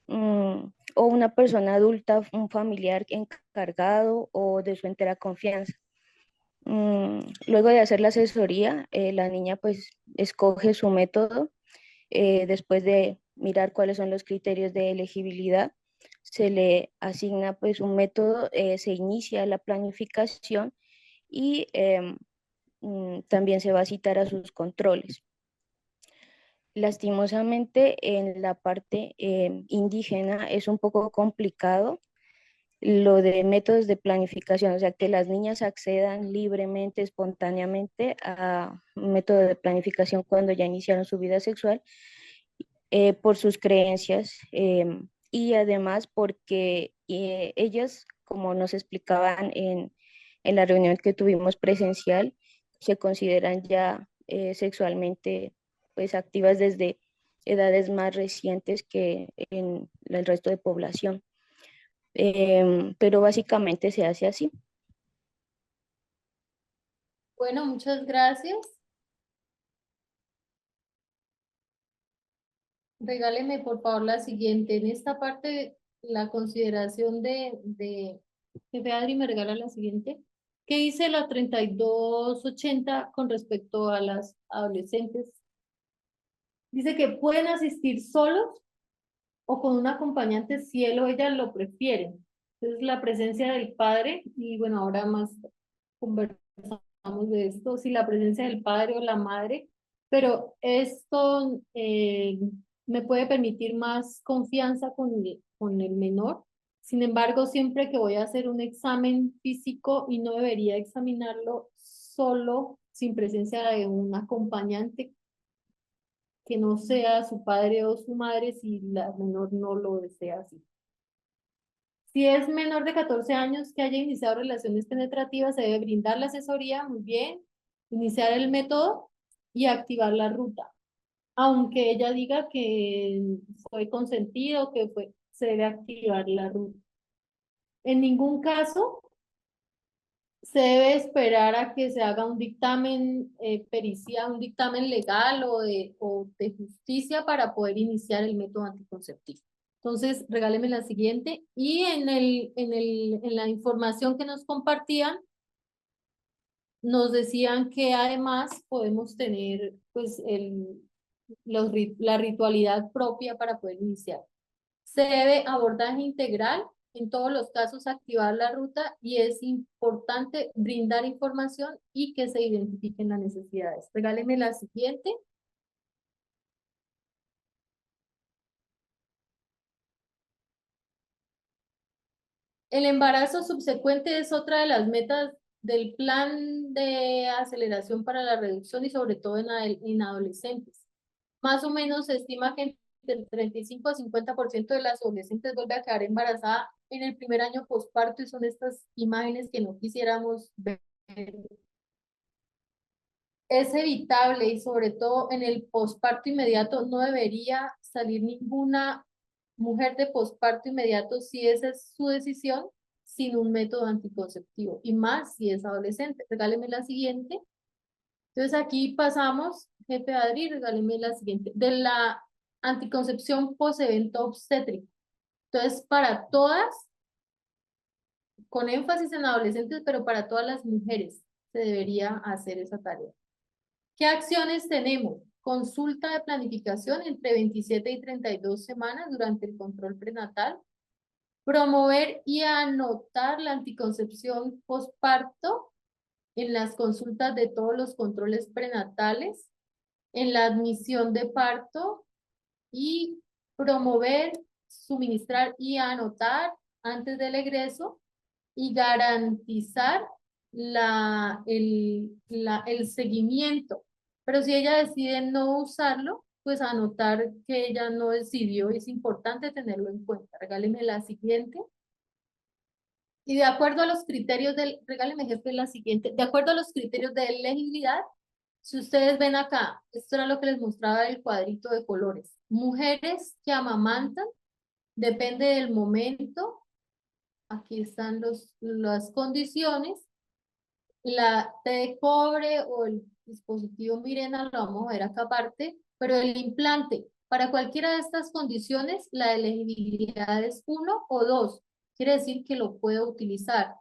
o una persona adulta, un familiar encargado o de su entera confianza. Luego de hacer la asesoría, la niña pues escoge su método. Después de mirar cuáles son los criterios de elegibilidad, se le asigna pues un método, se inicia la planificación y también se va a citar a sus controles. Lastimosamente en la parte indígena es un poco complicado lo de métodos de planificación, o sea, que las niñas accedan libremente, espontáneamente a un método de planificación cuando ya iniciaron su vida sexual, por sus creencias y además porque ellas, como nos explicaban en la reunión que tuvimos presencial, se consideran ya sexualmente pues activas desde edades más recientes que en el resto de población. Pero básicamente se hace así. Bueno, muchas gracias. Regáleme por favor la siguiente. En esta parte, la consideración jefe Adri, me regala la siguiente. ¿Qué dice la 3280 con respecto a las adolescentes? Dice que pueden asistir solos o con un acompañante si él o ella lo prefieren. Entonces la presencia del padre, y bueno, ahora más conversamos de esto, si la presencia del padre o la madre, pero esto me puede permitir más confianza con el menor. Sin embargo, siempre que voy a hacer un examen físico y no debería examinarlo solo, sin presencia de un acompañante que no sea su padre o su madre si la menor no lo desea así. Si es menor de 14 años que haya iniciado relaciones penetrativas, se debe brindar la asesoría, muy bien, iniciar el método y activar la ruta. Aunque ella diga que fue consentido, se debe activar la ruta. En ningún caso se debe esperar a que se haga un dictamen pericial, un dictamen legal o de justicia para poder iniciar el método anticonceptivo. Entonces, regáleme la siguiente. Y en la información que nos compartían, nos decían que además podemos tener pues la ritualidad propia para poder iniciar. Se debe abordaje integral, en todos los casos activar la ruta y es importante brindar información y que se identifiquen las necesidades. Regáleme la siguiente. El embarazo subsecuente es otra de las metas del plan de aceleración para la reducción y sobre todo en adolescentes. Más o menos se estima que entre el 35 a 50% de las adolescentes vuelve a quedar embarazada en el primer año posparto y son estas imágenes que no quisiéramos ver. Es evitable y sobre todo en el posparto inmediato no debería salir ninguna mujer de posparto inmediato si esa es su decisión sin un método anticonceptivo y más si es adolescente. Regáleme la siguiente. Entonces aquí pasamos, jefe Adri, regáleme la siguiente, de la anticoncepción post-evento obstétrico. Entonces, para todas, con énfasis en adolescentes, pero para todas las mujeres se debería hacer esa tarea. ¿Qué acciones tenemos? Consulta de planificación entre 27 y 32 semanas durante el control prenatal. Promover y anotar la anticoncepción posparto en las consultas de todos los controles prenatales, en la admisión de parto y promover, suministrar y anotar antes del egreso y garantizar el seguimiento. Pero si ella decide no usarlo, pues anotar que ella no decidió, es importante tenerlo en cuenta. Regáleme la siguiente. Y de acuerdo a los criterios regáleme jefe la siguiente, de acuerdo a los criterios de elegibilidad, si ustedes ven acá, esto era lo que les mostraba el cuadrito de colores. Mujeres que amamantan, depende del momento, aquí están las condiciones, la T de cobre o el dispositivo Mirena, lo vamos a ver acá aparte, pero el implante, para cualquiera de estas condiciones, la elegibilidad es 1 o 2, quiere decir que lo puedo utilizar.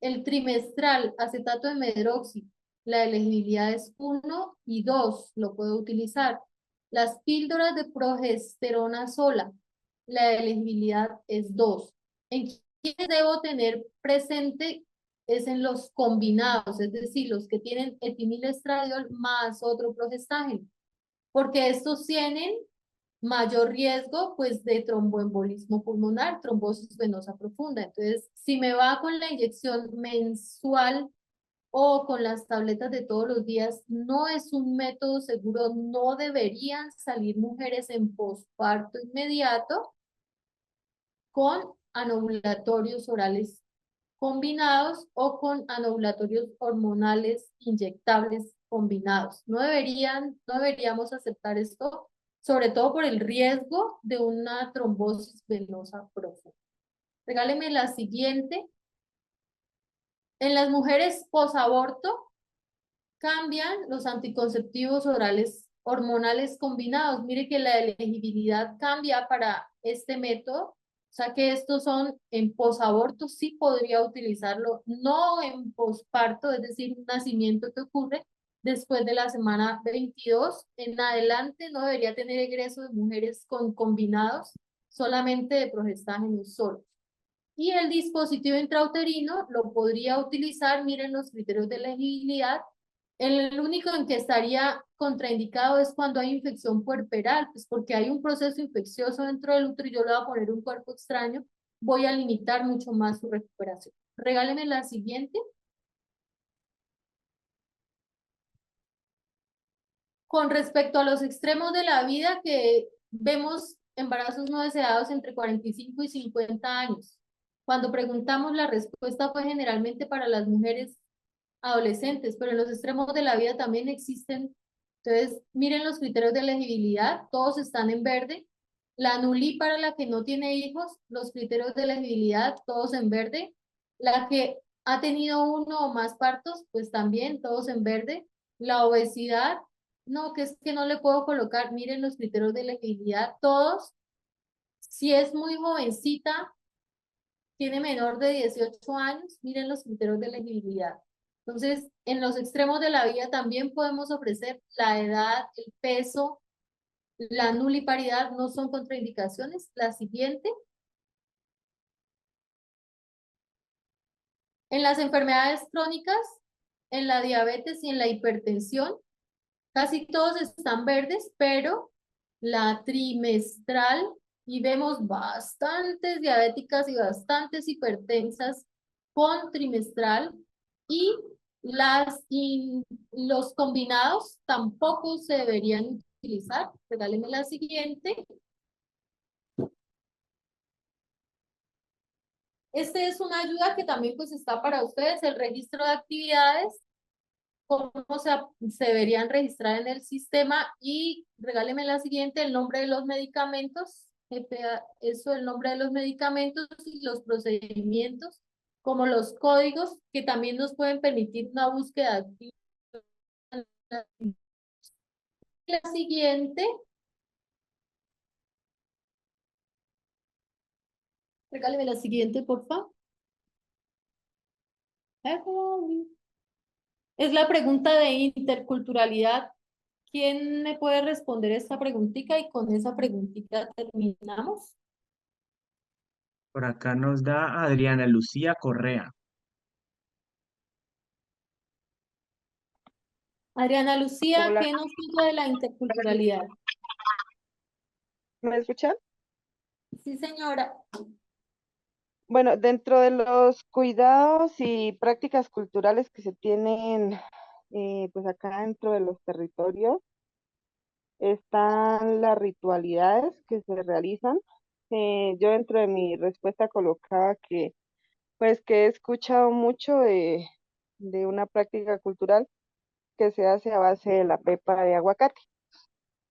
El trimestral, acetato de medroxi, la elegibilidad es 1 y 2, lo puedo utilizar. Las píldoras de progesterona sola, la elegibilidad es 2. ¿En quiénes debo tener presente? Es en los combinados, es decir, los que tienen etinilestradiol más otro progestágeno, porque estos tienen mayor riesgo pues de tromboembolismo pulmonar, trombosis venosa profunda. Entonces, si me va con la inyección mensual o con las tabletas de todos los días, no es un método seguro, no deberían salir mujeres en posparto inmediato con anovulatorios orales combinados o con anovulatorios hormonales inyectables combinados. No deberíamos aceptar esto, sobre todo por el riesgo de una trombosis venosa profunda. Regáleme la siguiente. En las mujeres posaborto cambian los anticonceptivos orales hormonales combinados. Mire que la elegibilidad cambia para este método, o sea que estos son en posaborto, sí podría utilizarlo, no en posparto, es decir, un nacimiento que ocurre después de la semana 22 en adelante, no debería tener egreso de mujeres con combinados, solamente de progestágeno solo. Y el dispositivo intrauterino lo podría utilizar, miren los criterios de elegibilidad. El único en que estaría contraindicado es cuando hay infección puerperal, pues porque hay un proceso infeccioso dentro del útero y yo le voy a poner un cuerpo extraño, voy a limitar mucho más su recuperación. Regáleme la siguiente. Con respecto a los extremos de la vida, que vemos embarazos no deseados entre 45 y 50 años. Cuando preguntamos, la respuesta fue generalmente para las mujeres adolescentes, pero en los extremos de la vida también existen. Entonces, miren los criterios de elegibilidad, todos están en verde. La NULI para la que no tiene hijos, los criterios de elegibilidad, todos en verde. La que ha tenido uno o más partos, pues también todos en verde. La obesidad, no, que es que no le puedo colocar, miren los criterios de elegibilidad, todos. Si es muy jovencita, tiene menor de 18 años, miren los criterios de elegibilidad. Entonces, en los extremos de la vida también podemos ofrecer la edad, el peso, la nuliparidad, no son contraindicaciones. La siguiente. En las enfermedades crónicas, en la diabetes y en la hipertensión, casi todos están verdes, pero la trimestral, y vemos bastantes diabéticas y bastantes hipertensas con trimestral, y los combinados tampoco se deberían utilizar. Regáleme la siguiente. Este es una ayuda que también pues está para ustedes, el registro de actividades, cómo se deberían registrar en el sistema, y regáleme la siguiente, el nombre de los medicamentos, eso, el nombre de los medicamentos y los procedimientos, como los códigos que también nos pueden permitir una búsqueda activa. La siguiente. Regáleme la siguiente, por favor. Es la pregunta de interculturalidad. ¿Quién me puede responder esta preguntita? Y con esa preguntita terminamos. Por acá nos da Adriana Lucía Correa. Adriana Lucía, Hola, ¿qué nos dice de la interculturalidad? ¿me escuchan? Sí, señora. Bueno, dentro de los cuidados y prácticas culturales que se tienen pues acá dentro de los territorios, están las ritualidades que se realizan. Yo dentro de mi respuesta colocaba que pues que he escuchado mucho de una práctica cultural que se hace a base de la pepa de aguacate.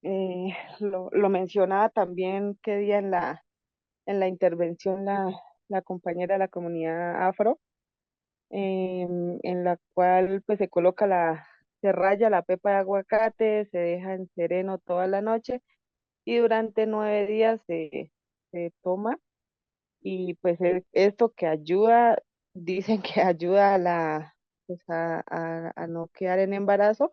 Lo mencionaba también que día en la intervención la compañera de la comunidad afro, en la cual pues se coloca se raya la pepa de aguacate, se deja en sereno toda la noche y durante 9 días se toma, y pues esto que ayuda, dicen que ayuda pues a no quedar en embarazo,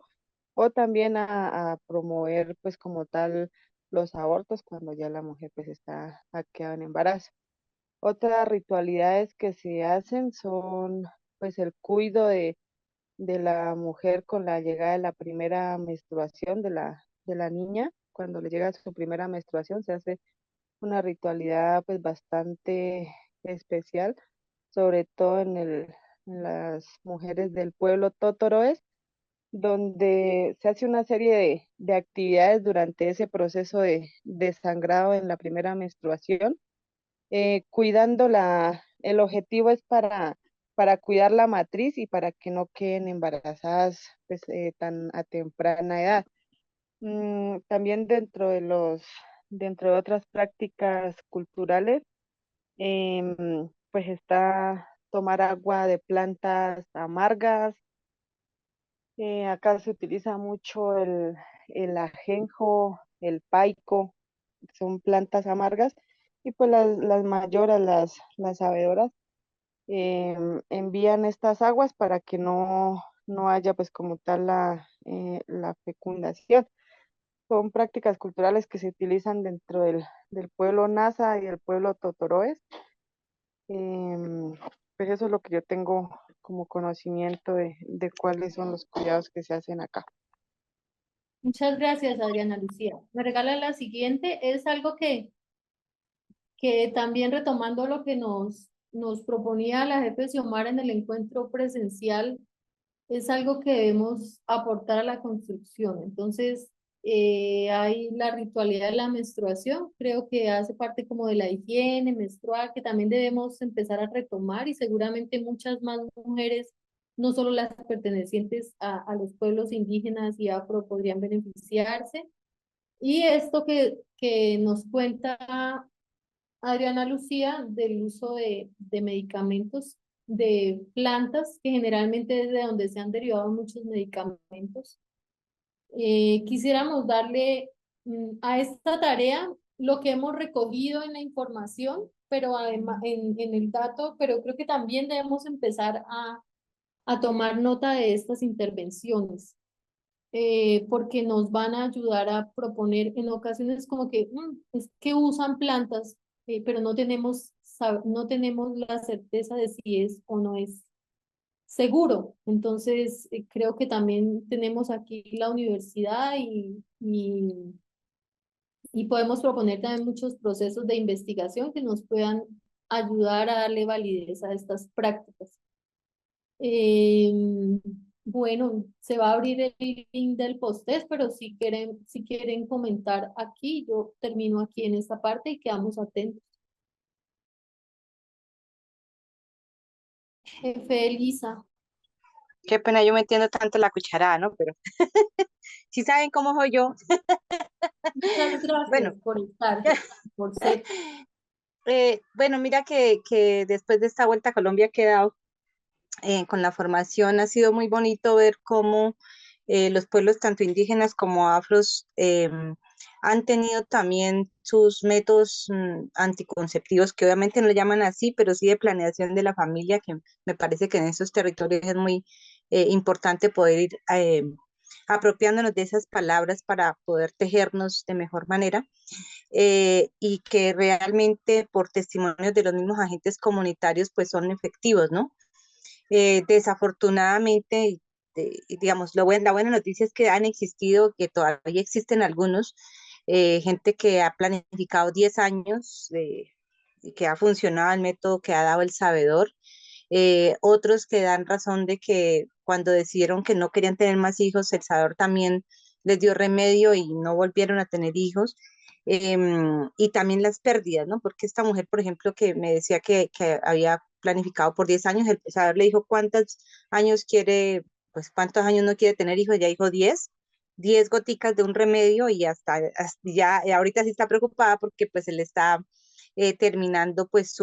o también a promover pues como tal los abortos cuando ya la mujer pues ha quedado en embarazo. Otras ritualidades que se hacen son pues el cuido de la mujer con la llegada de la primera menstruación de la niña. Cuando le llega su primera menstruación se hace una ritualidad pues bastante especial, sobre todo en las mujeres del pueblo Totoroes, donde se hace una serie de actividades durante ese proceso de sangrado en la primera menstruación, cuidando el objetivo es para cuidar la matriz y para que no queden embarazadas pues, tan a temprana edad. También dentro de otras prácticas culturales, pues está tomar agua de plantas amargas, Acá se utiliza mucho el ajenjo, el paico, que son plantas amargas, y pues las mayoras, las sabedoras, envían estas aguas para que no haya pues como tal la fecundación. Son prácticas culturales que se utilizan dentro del pueblo Nasa y el pueblo Totoroes. Pues eso es lo que yo tengo como conocimiento de cuáles son los cuidados que se hacen acá. Muchas gracias, Adriana Lucía. Me regala la siguiente, es algo que también retomando lo que nos proponía la jefe Xiomara en el encuentro presencial, es algo que debemos aportar a la construcción. Entonces, hay la ritualidad de la menstruación, creo que hace parte como de la higiene menstrual, que también debemos empezar a retomar y seguramente muchas más mujeres, no solo las pertenecientes a los pueblos indígenas y afro, podrían beneficiarse. Y esto que nos cuenta Adriana Lucía del uso de medicamentos, de plantas, que generalmente es de donde se han derivado muchos medicamentos. Quisiéramos darle a esta tarea lo que hemos recogido en la información, pero además en el dato, pero creo que también debemos empezar a tomar nota de estas intervenciones, porque nos van a ayudar a proponer en ocasiones como que es que usan plantas, pero no tenemos la certeza de si es o no es seguro. Entonces, creo que también tenemos aquí la universidad y podemos proponer también muchos procesos de investigación que nos puedan ayudar a darle validez a estas prácticas. Bueno, se va a abrir el link del post-test, pero si quieren comentar aquí, yo termino aquí en esta parte y quedamos atentos. Jefe Elisa. Qué pena yo metiendo tanto la cucharada, ¿no? Pero si saben cómo soy yo. Muchas gracias Bueno, por estar, por ser. Bueno, mira que después de esta vuelta a Colombia que he dado con la formación, ha sido muy bonito ver cómo los pueblos tanto indígenas como afros han tenido también sus métodos anticonceptivos, que obviamente no le llaman así, pero sí de planeación de la familia, que me parece que en esos territorios es muy importante poder ir apropiándonos de esas palabras para poder tejernos de mejor manera. Y que realmente por testimonios de los mismos agentes comunitarios pues son efectivos, ¿no? Desafortunadamente, digamos, la buena noticia es que han existido, que todavía existen algunos, gente que ha planificado 10 años y que ha funcionado el método que ha dado el sabedor, otros que dan razón de que cuando decidieron que no querían tener más hijos, el sabedor también les dio remedio y no volvieron a tener hijos. Y también las pérdidas, ¿no? Porque esta mujer, por ejemplo, que me decía que había planificado por 10 años, el pesador le dijo cuántos años quiere, pues cuántos años no quiere tener hijos, ya dijo 10 goticas de un remedio y hasta ya, ahorita sí está preocupada porque pues él está terminando pues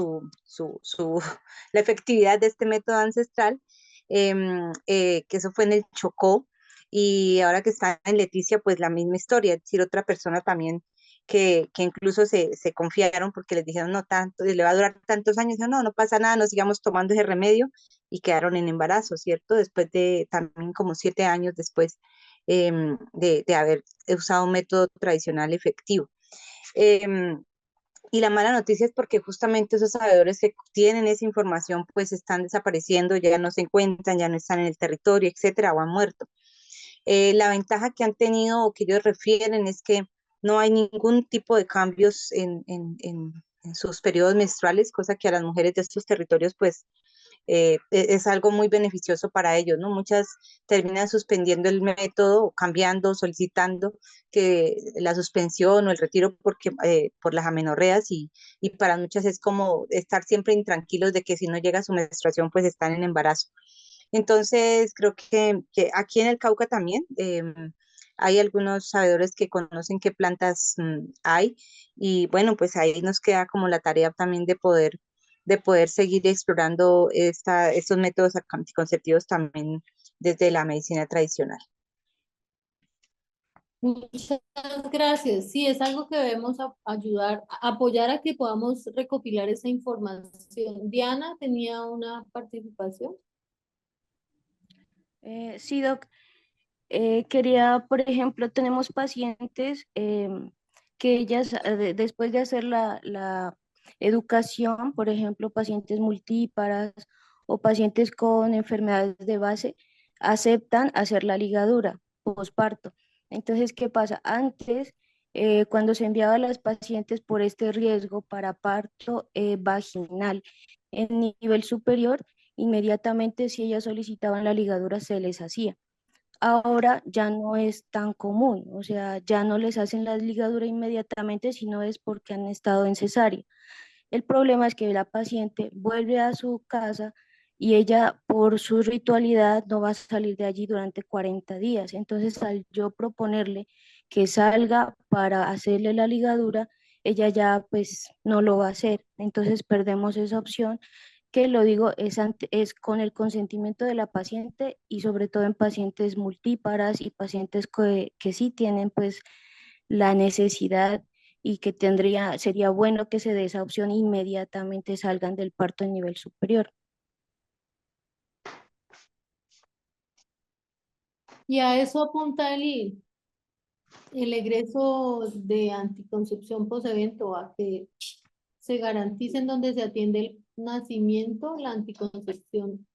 la efectividad de este método ancestral, que eso fue en el Chocó, y ahora que está en Leticia, pues la misma historia, es decir, otra persona también que incluso se confiaron porque les dijeron no tanto, y le va a durar tantos años, no, no pasa nada, no sigamos tomando ese remedio, y quedaron en embarazo, ¿cierto? Después de también como 7 años después de haber usado un método tradicional efectivo. Y la mala noticia es porque justamente esos sabedores que tienen esa información pues están desapareciendo, ya no se encuentran, ya no están en el territorio, etcétera, o han muerto. La ventaja que han tenido o que ellos refieren es que no hay ningún tipo de cambios en sus periodos menstruales, cosa que a las mujeres de estos territorios pues es algo muy beneficioso para ellos, ¿no? Muchas terminan suspendiendo el método, cambiando, solicitando que la suspensión o el retiro por las amenorreas, y para muchas es como estar siempre intranquilos de que si no llega su menstruación pues están en embarazo. Entonces, creo que aquí en el Cauca también hay algunos sabedores que conocen qué plantas hay, y bueno, pues ahí nos queda como la tarea también de poder seguir explorando estos métodos anticonceptivos también desde la medicina tradicional. Muchas gracias. Sí, es algo que debemos ayudar, apoyar a que podamos recopilar esa información. Diana tenía una participación. Sí, doc. Quería, por ejemplo, tenemos pacientes que ellas, después de hacer la educación, por ejemplo, pacientes multíparas o pacientes con enfermedades de base, aceptan hacer la ligadura posparto. Entonces, ¿qué pasa? Antes, cuando se enviaba a las pacientes por este riesgo para parto vaginal en nivel superior, inmediatamente si ellas solicitaban la ligadura se les hacía. Ahora ya no es tan común, o sea, ya no les hacen la ligadura inmediatamente, sino es porque han estado en cesárea. El problema es que la paciente vuelve a su casa y ella por su ritualidad no va a salir de allí durante 40 días. Entonces, al yo proponerle que salga para hacerle la ligadura, ella ya pues no lo va a hacer. Entonces, perdemos esa opción que lo digo es con el consentimiento de la paciente y sobre todo en pacientes multíparas y pacientes que sí tienen pues la necesidad y que sería bueno que se dé esa opción e inmediatamente salgan del parto en nivel superior. Y a eso apunta el egreso de anticoncepción posevento, a que se garantice en donde se atiende el nacimiento, la anticoncepción.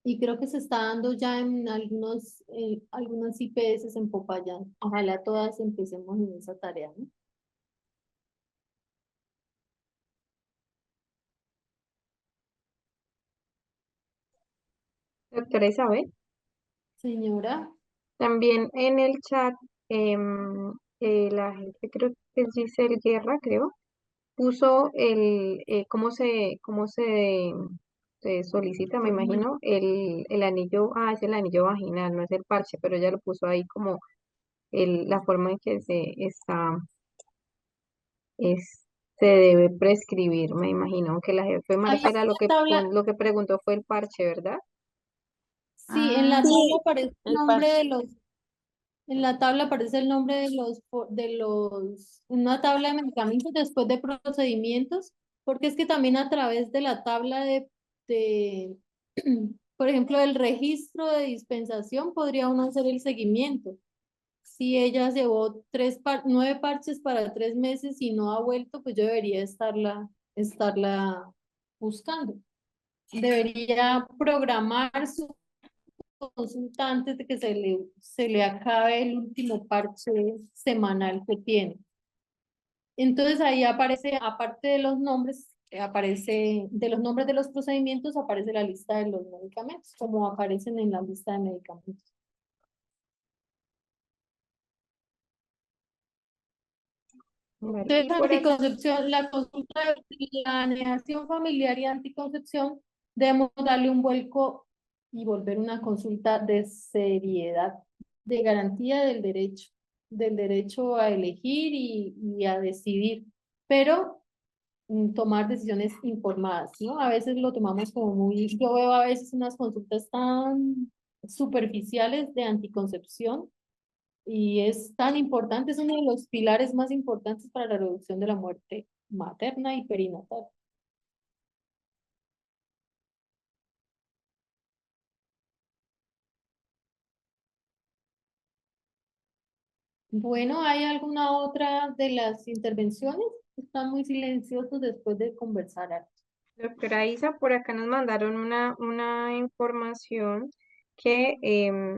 Y creo que se está dando ya en algunas IPS en Popayán. Ojalá todas empecemos en esa tarea, ¿no? Doctora Isabel, Señora, también en el chat, la gente, creo que es Giselle Guerra, creo, puso se solicita, me imagino, el anillo, es el anillo vaginal, no es el parche, pero ella lo puso ahí como la forma en que se debe prescribir, me imagino, aunque la jefe ahí Marcela en la tabla, lo que preguntó fue el parche, ¿verdad? sí, en la tabla aparece el el nombre parche. de los, en la tabla aparece el nombre una tabla de medicamentos después de procedimientos, porque es que también a través de la tabla de por ejemplo, el registro de dispensación podría uno hacer el seguimiento. Si ella llevó 9 parches para 3 meses y no ha vuelto, pues yo debería estarla buscando. Debería programar su consulta antes de que se le acabe el último parche semanal que tiene. Entonces ahí aparece, aparte de los nombres, aparece, de los nombres de los procedimientos, aparece la lista de los medicamentos, como aparecen en la lista de medicamentos. Vale, Entonces, y por acá, anticoncepción, la consulta de planeación familiar y anticoncepción, debemos darle un vuelco y volver una consulta de seriedad, de garantía del derecho a elegir y a decidir, pero tomar decisiones informadas, ¿no? A veces lo tomamos como yo veo a veces unas consultas tan superficiales de anticoncepción y es tan importante, es uno de los pilares más importantes para la reducción de la muerte materna y perinatal. Bueno, ¿hay alguna otra de las intervenciones? Están muy silenciosos después de conversar harto. doctora Isa, por acá nos mandaron una información que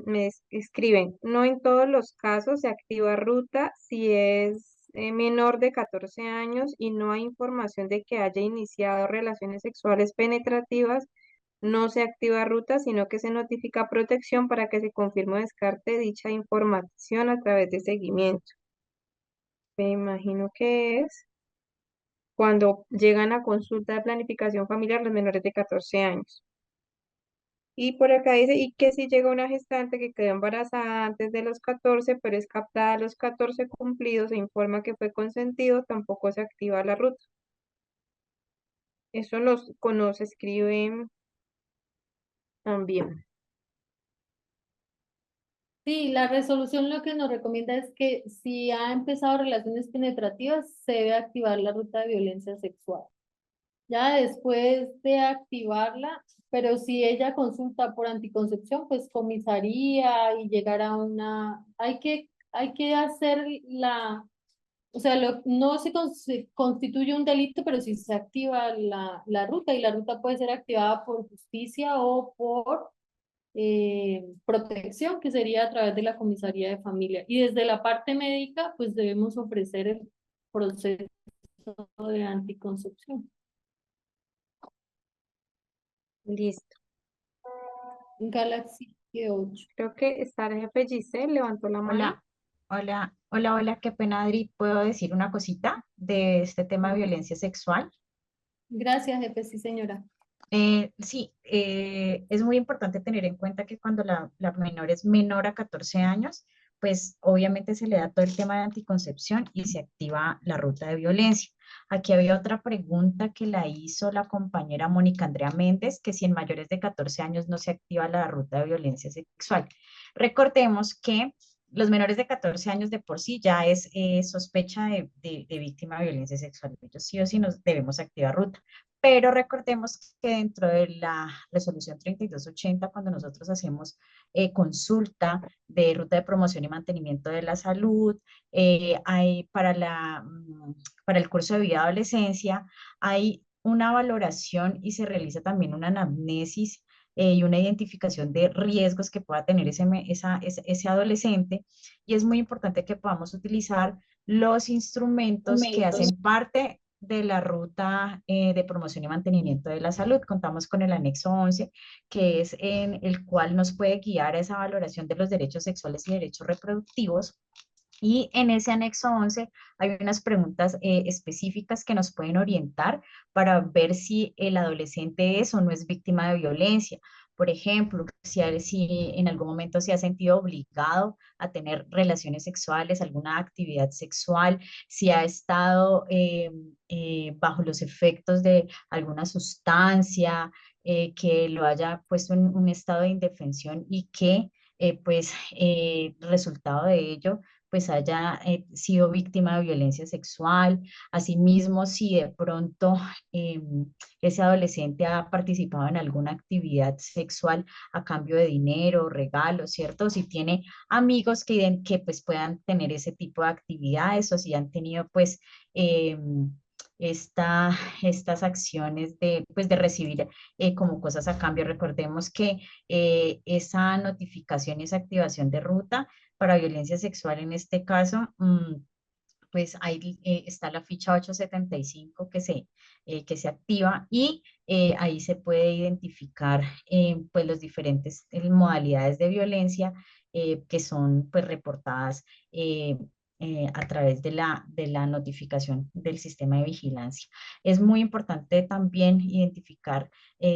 me escriben, no en todos los casos se activa ruta si es menor de 14 años y no hay información de que haya iniciado relaciones sexuales penetrativas, no se activa ruta, sino que se notifica protección para que se confirme o descarte dicha información a través de seguimiento. Me imagino que es cuando llegan a consulta de planificación familiar los menores de 14 años. Y por acá dice, y que si llega una gestante que quedó embarazada antes de los 14, pero es captada a los 14 cumplidos e informa que fue consentido, tampoco se activa la ruta. Eso nos escriben también. Sí, la resolución lo que nos recomienda es que si ha empezado relaciones penetrativas, se debe activar la ruta de violencia sexual. Ya después de activarla, pero si ella consulta por anticoncepción, pues comisaría y llegar a una, hay que hacer o sea, no se constituye un delito, pero sí se activa la ruta y la ruta puede ser activada por justicia o por protección, que sería a través de la comisaría de familia. Y desde la parte médica, pues debemos ofrecer el proceso de anticoncepción. Listo. Galaxy G8. Creo que está el jefe Giselle, levantó la mano. Hola, qué pena, Adri. ¿Puedo decir una cosita de este tema de violencia sexual? Gracias, jefe, sí, señora. Sí, es muy importante tener en cuenta que cuando la menor es menor a 14 años, pues obviamente se le da todo el tema de anticoncepción y se activa la ruta de violencia. Aquí había otra pregunta que la hizo la compañera Mónica Andrea Méndez, que si en mayores de 14 años no se activa la ruta de violencia sexual. Recordemos que los menores de 14 años de por sí ya es sospecha de víctima de violencia sexual. Ellos sí o sí nos debemos activar ruta. Pero recordemos que dentro de la resolución 3280, cuando nosotros hacemos consulta de ruta de promoción y mantenimiento de la salud, hay para el curso de vida adolescencia, hay una valoración y se realiza también una anamnesis y una identificación de riesgos que pueda tener ese adolescente. Y es muy importante que podamos utilizar los instrumentos que hacen parte de la ruta de promoción y mantenimiento de la salud. Contamos con el anexo 11, que es en el cual nos puede guiar a esa valoración de los derechos sexuales y derechos reproductivos. Y en ese anexo 11 hay unas preguntas específicas que nos pueden orientar para ver si el adolescente es o no es víctima de violencia. Por ejemplo, si en algún momento se ha sentido obligado a tener relaciones sexuales, alguna actividad sexual, si ha estado bajo los efectos de alguna sustancia que lo haya puesto en un estado de indefensión y que resultado de ello pues haya sido víctima de violencia sexual. Asimismo, si de pronto ese adolescente ha participado en alguna actividad sexual a cambio de dinero, regalos, ¿cierto? Si tiene amigos que pues puedan tener ese tipo de actividades o si han tenido pues estas acciones pues, de recibir como cosas a cambio. Recordemos que esa notificación y esa activación de ruta para violencia sexual en este caso, pues ahí está la ficha 875 que se activa y ahí se puede identificar pues los diferentes modalidades de violencia que son pues reportadas a través de la notificación del sistema de vigilancia. Es muy importante también identificar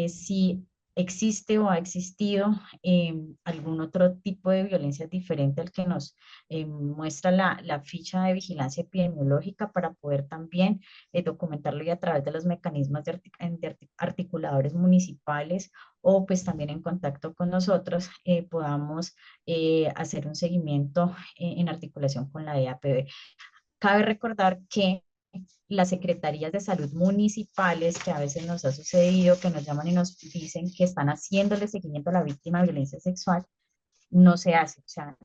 si existe o ha existido algún otro tipo de violencia diferente al que nos muestra la ficha de vigilancia epidemiológica para poder también documentarlo y a través de los mecanismos de articuladores municipales o pues también en contacto con nosotros podamos hacer un seguimiento en articulación con la EAPB. Cabe recordar que las secretarías de salud municipales, que a veces nos ha sucedido, que nos llaman y nos dicen que están haciéndole seguimiento a la víctima de violencia sexual, no se hace, o sea,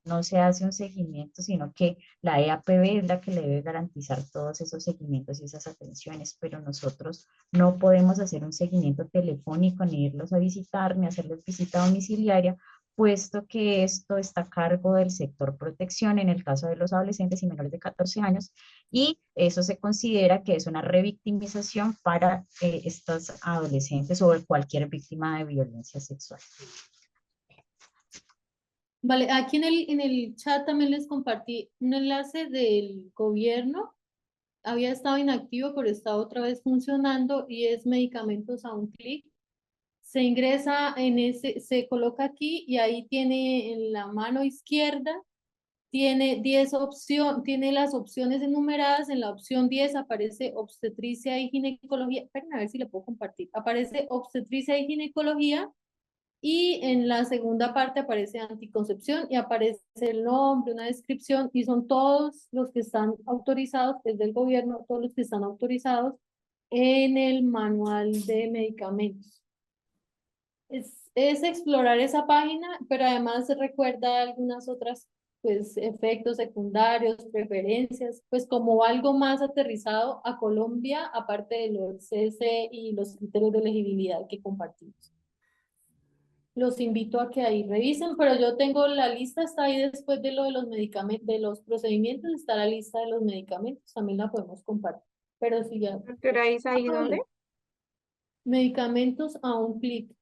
no se hace un seguimiento, sino que la EAPB es la que le debe garantizar todos esos seguimientos y esas atenciones, pero nosotros no podemos hacer un seguimiento telefónico, ni irlos a visitar, ni hacerles visita domiciliaria, puesto que esto está a cargo del sector protección en el caso de los adolescentes y menores de 14 años, y eso se considera que es una revictimización para estos adolescentes o cualquier víctima de violencia sexual. Vale, aquí en el chat también les compartí un enlace del gobierno. Había estado inactivo, pero está otra vez funcionando y es medicamentos a un clic. Se ingresa se coloca aquí y ahí tiene en la mano izquierda, tiene 10 opciones, tiene las opciones enumeradas. En la opción 10 aparece obstetricia y ginecología. Esperen a ver si le puedo compartir. Aparece obstetricia y ginecología. Y en la segunda parte aparece anticoncepción y aparece el nombre, una descripción, y son todos los que están autorizados, es del gobierno, todos los que están autorizados en el manual de medicamentos. Es explorar esa página, pero además se recuerda algunas otras, pues, efectos secundarios, preferencias, pues como algo más aterrizado a Colombia, aparte de los CC y los criterios de elegibilidad que compartimos. Los invito a que ahí revisen, pero yo tengo la lista, está ahí después de lo de los medicamentos, de los procedimientos, está la lista de los medicamentos, también la podemos compartir. Pero si ya. Doctora Isa, ¿y dónde? Medicamentos a un clic.